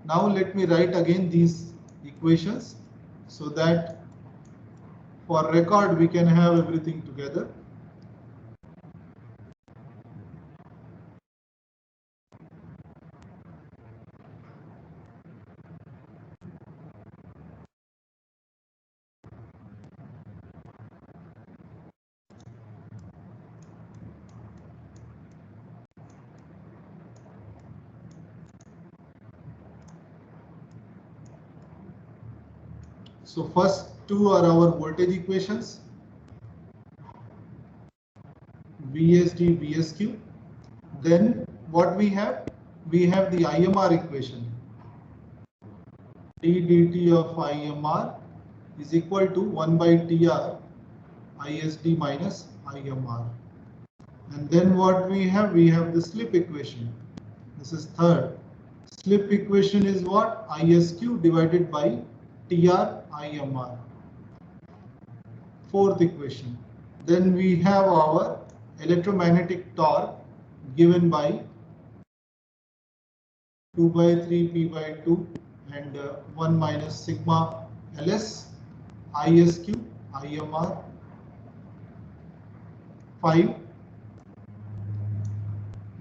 Now let me write again these equations so that for record we can have everything together. So first two are our voltage equations, VSD, VSQ. Then what we have? We have the IMR equation. d dt of IMR is equal to 1 by TR ISD minus IMR. And then what we have? We have the slip equation. This is third. Slip equation is what? ISQ divided by TR IMR. Fourth equation. Then we have our electromagnetic torque given by 2 by 3 P by 2 and 1 minus sigma Ls ISQ IMR 5.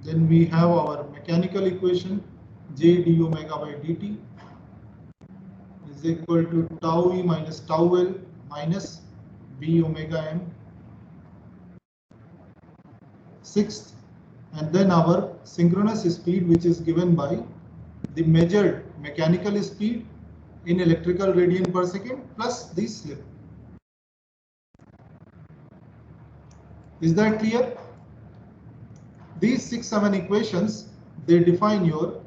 Then we have our mechanical equation J d omega by dt is equal to tau e minus tau L minus B omega m. Sixth, and then our synchronous speed, which is given by the measured mechanical speed in electrical radian per second plus the slip. Is that clear? These 6-7 equations, they define your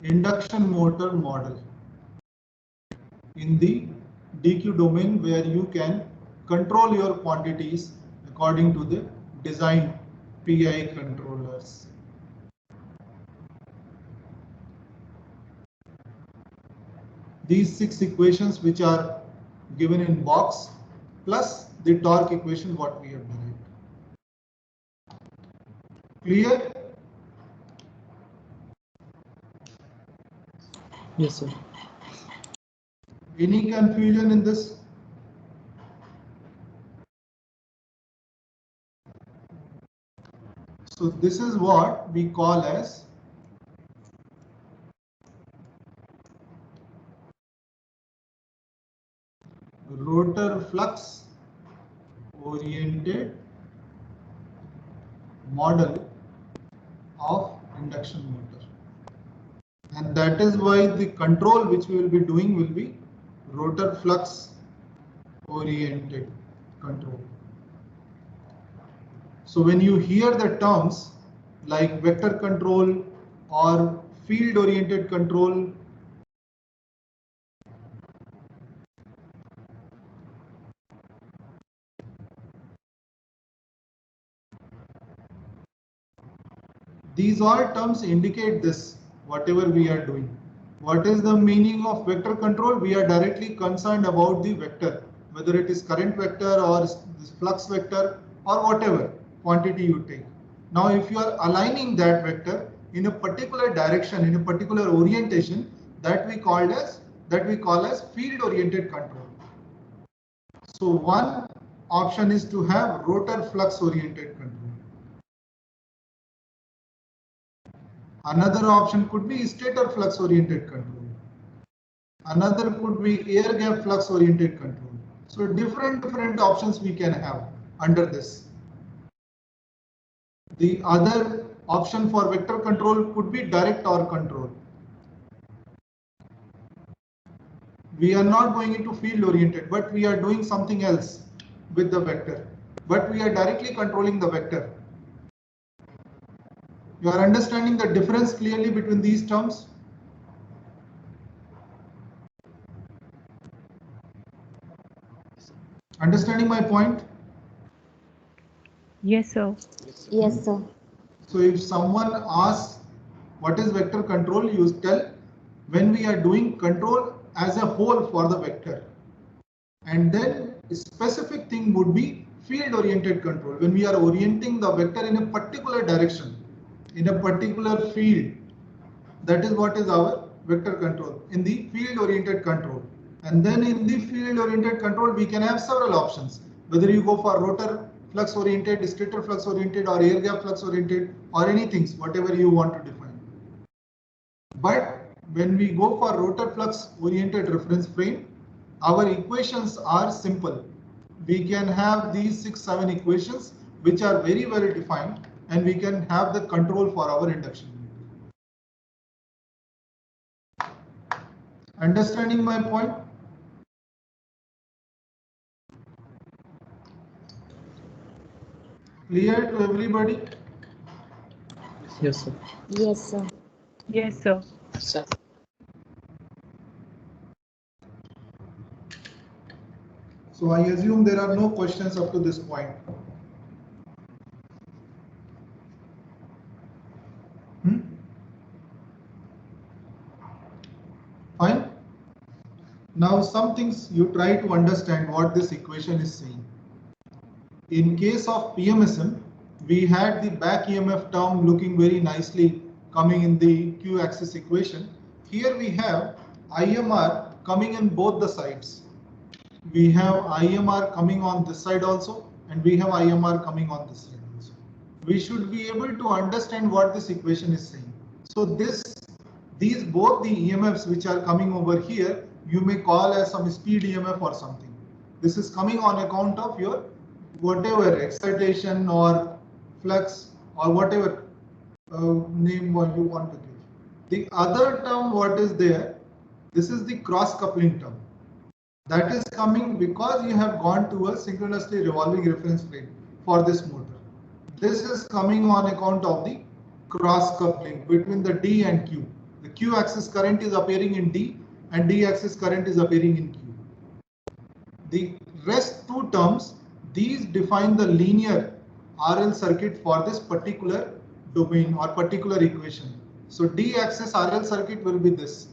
induction motor model in the DQ domain, where you can control your quantities according to the designed PI controllers. These 6 equations which are given in box plus the torque equation what we have derived. Clear? Yes, sir. Any confusion in this? So this is what we call as rotor flux oriented model of induction motor, and that is why the control which we will be doing will be rotor flux oriented control. So when you hear the terms like vector control or field oriented control, these all terms indicate this, whatever we are doing. What is the meaning of vector control? We are directly concerned about the vector, whether it is current vector or this flux vector or whatever quantity you take. Now, if you are aligning that vector in a particular direction, in a particular orientation, that we call as field oriented control. So one option is to have rotor flux oriented control. Another option could be stator flux oriented control. Another could be air gap flux oriented control. So different options we can have under this. The other option for vector control could be direct torque control. We are not going into field oriented, but we are doing something else with the vector. But we are directly controlling the vector. You are understanding the difference clearly between these terms? Understanding my point? Yes, sir. Yes, sir. So if someone asks what is vector control, you tell when we are doing control as a whole for the vector. And then a specific thing would be field oriented control, when we are orienting the vector in a particular direction, in a particular field. That is what is our vector control in the field oriented control. And then in the field oriented control, we can have several options, whether you go for rotor flux oriented, stator flux oriented, or air gap flux oriented, or anything, whatever you want to define. But when we go for rotor flux oriented reference frame, our equations are simple. We can have these 6-7 equations which are very well defined, and we can have the control for our induction. Understanding my point? Clear to everybody? Yes, sir. Yes, sir. Yes, sir. Sir. So I assume there are no questions up to this point. Fine. Now some things you try to understand what this equation is saying. In case of PMSM, we had the back EMF term looking very nicely coming in the Q-axis equation. Here we have IMR coming in both the sides. We have IMR coming on this side also, and we have IMR coming on this side also. We should be able to understand what this equation is saying. So these both the EMFs which are coming over here, you may call as some speed EMF or something. This is coming on account of your whatever excitation or flux or whatever name what you want to give. The other term what is there, this is the cross coupling term. That is coming because you have gone to a synchronously revolving reference frame for this motor. This is coming on account of the cross coupling between the D and Q. The Q axis current is appearing in D and D axis current is appearing in Q. The rest two terms, these define the linear RL circuit for this particular domain or particular equation. So D axis RL circuit will be this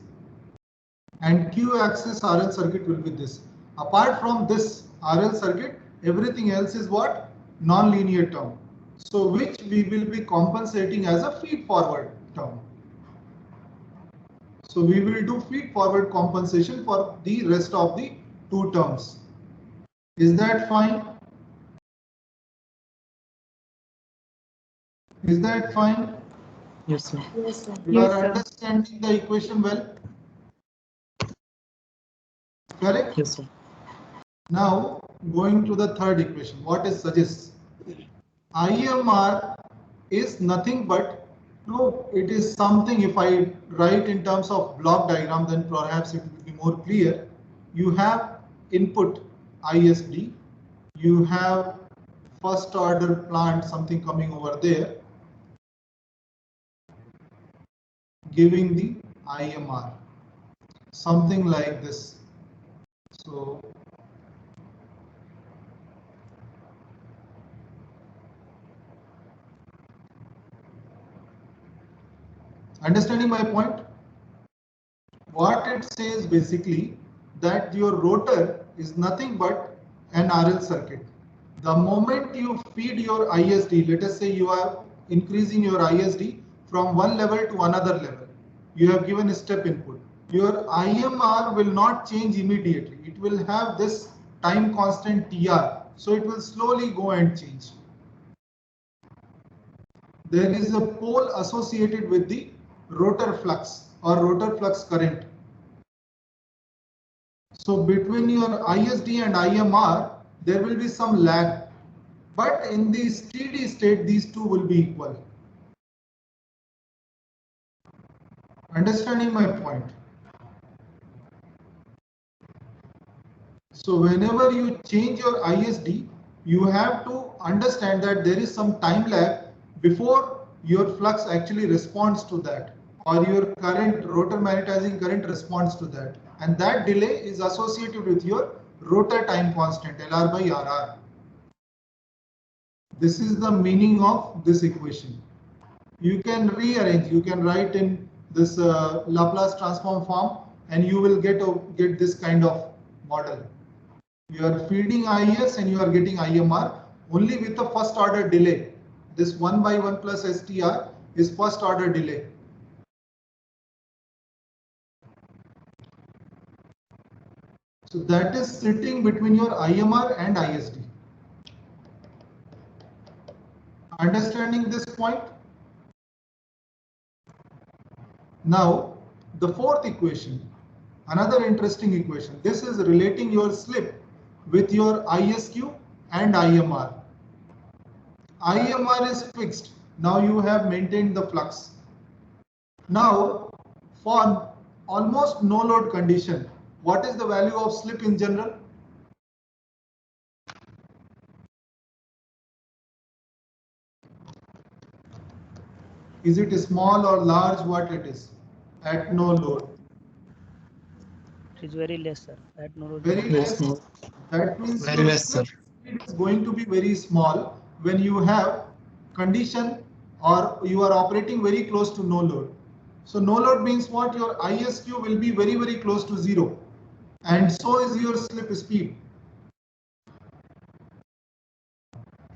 and Q axis RL circuit will be this. Apart from this RL circuit, everything else is what? Non-linear term. So which we will be compensating as a feed forward term. So we will do feed forward compensation for the rest of the two terms. Is that fine? Is that fine? Yes, sir. Yes, sir. You Yes, are sir. understanding the equation well? Correct? Yes, sir. Now going to the third equation, what it suggests? IMR is nothing but, no, it is something, if I write in terms of block diagram, then perhaps it will be more clear. You have input ISD, you have first order plant, something coming over there, giving the IMR, something like this. So understanding my point? What it says basically that your rotor is nothing but an RL circuit. The moment you feed your ISD, let us say you are increasing your ISD from one level to another level, you have given a step input. Your IMR will not change immediately. It will have this time constant TR. So it will slowly go and change. There is a pole associated with the rotor flux or rotor flux current. So between your ISD and IMR, there will be some lag. But in the steady state, these two will be equal. Understanding my point? So whenever you change your ISD, you have to understand that there is some time lag before your flux actually responds to that, or your current, rotor magnetizing current responds to that. And that delay is associated with your rotor time constant, LR by RR. This is the meaning of this equation. You can rearrange, you can write in this Laplace transform form, and you will get this kind of model. You are feeding IS and you are getting IMR only with the first order delay. This 1 by 1 plus STR is first order delay. So that is sitting between your IMR and ISD. Understanding this point? Now, the fourth equation, another interesting equation. This is relating your slip with your ISQ and IMR. IMR is fixed. Now you have maintained the flux. Now, for almost no load condition, what is the value of slip in general? Is it small or large? What it is at no load? It is very less, sir. At no load. Very Yes, less. sir. That means Very your less, sir. slip speed is going to be very small when you have condition or you are operating very close to no load. So no load means what? Your ISQ will be very, very close to zero, and so is your slip speed.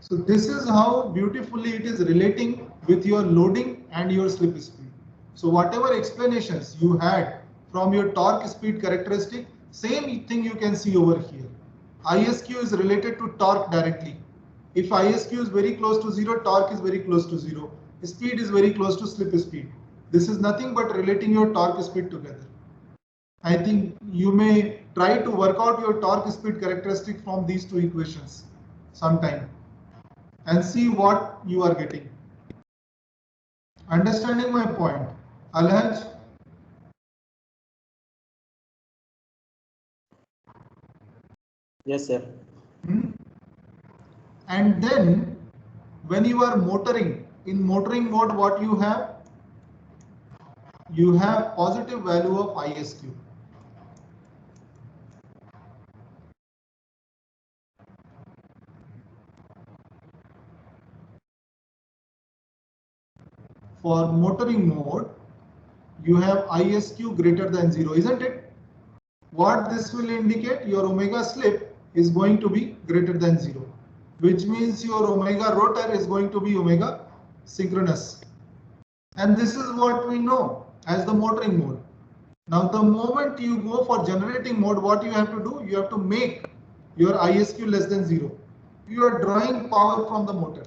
So this is how beautifully it is relating with your loading and your slip speed. So whatever explanations you had from your torque speed characteristic, same thing you can see over here. ISQ is related to torque directly. If ISQ is very close to zero, torque is very close to zero. Speed is very close to slip speed. This is nothing but relating your torque speed together. I think you may try to work out your torque speed characteristic from these two equations sometime and see what you are getting. Understanding my point? Alhaj? Yes, sir. And then when you are motoring, in motoring mode, what you have? You have positive value of ISQ. For motoring mode, you have ISQ greater than 0, isn't it? What this will indicate? Your omega slip is going to be greater than 0, which means your omega rotor is going to be omega synchronous. And this is what we know as the motoring mode. Now, the moment you go for generating mode, what you have to do? You have to make your ISQ less than 0. You are drawing power from the motor,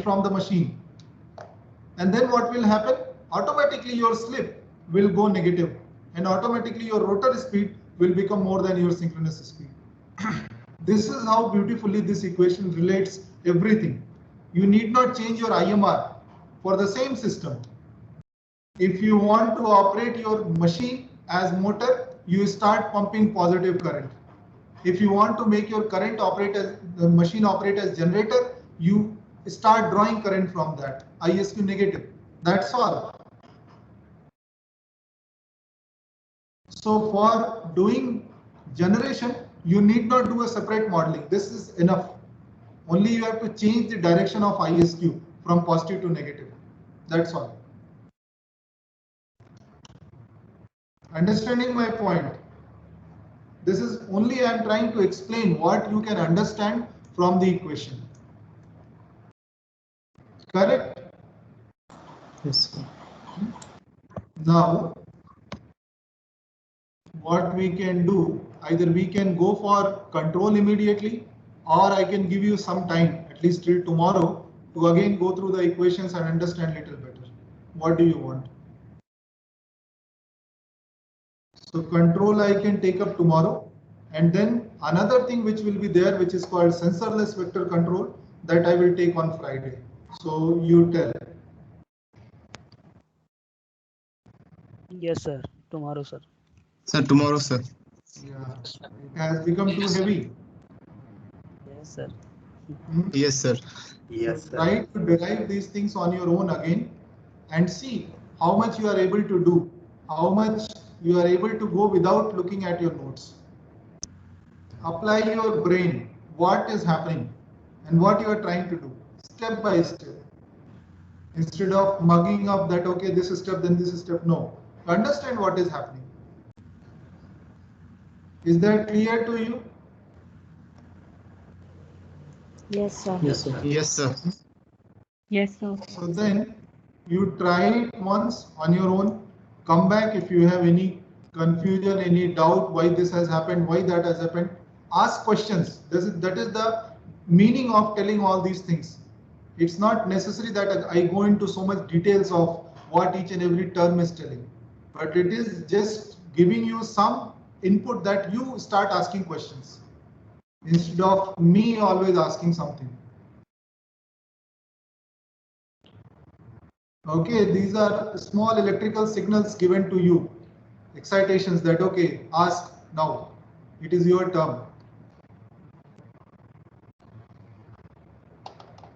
from the machine. And then what will happen? Automatically your slip will go negative, and automatically your rotor speed will become more than your synchronous speed. This is how beautifully this equation relates everything. You need not change your IMR for the same system. If you want to operate your machine as motor, you start pumping positive current. If you want to make your current operate as the machine operate as generator, you start drawing current from that, ISQ negative. That's all. So for doing generation, you need not do a separate modeling. This is enough. Only you have to change the direction of ISQ from positive to negative. That's all. Understanding my point? This is only I am trying to explain what you can understand from the equation. Correct? Yes, sir. Now, what we can do, either we can go for control immediately, or I can give you some time, at least till tomorrow, to again go through the equations and understand little better. What do you want? So control I can take up tomorrow, and then another thing which will be there, which is called sensorless vector control, that I will take on Friday. So you tell. Yes, sir. Tomorrow, sir. Sir, tomorrow, sir. Yeah, it has become too heavy. Yes, sir. Yes, sir. Yes, So sir. try to derive these things on your own again and see how much you are able to do, how much you are able to go without looking at your notes. Apply your brain, what is happening and what you are trying to do, step by step. Instead of mugging up that, okay, this is step, then this is step. No, understand what is happening. Is that clear to you? Yes, sir. Yes, sir. Yes, sir. Yes, sir. So then you try it once on your own, come back if you have any confusion, any doubt why this has happened, why that has happened, ask questions. That is the meaning of telling all these things. It's not necessary that I go into so much details of what each and every term is telling, but it is just giving you some input that you start asking questions instead of me always asking something. Okay, these are small electrical signals given to you, excitations that, okay, ask now, it is your turn.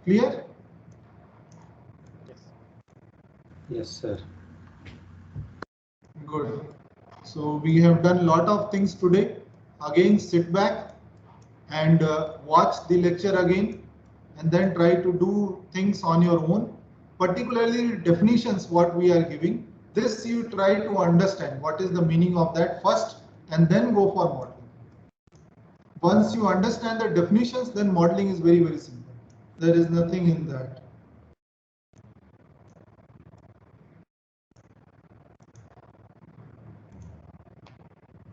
Clear? Yes, sir. Good. So we have done a lot of things today. Again, sit back and watch the lecture again, and then try to do things on your own, particularly definitions what we are giving. This you try to understand what is the meaning of that first, and then go for modeling. Once you understand the definitions, then modeling is very, very simple. There is nothing in that.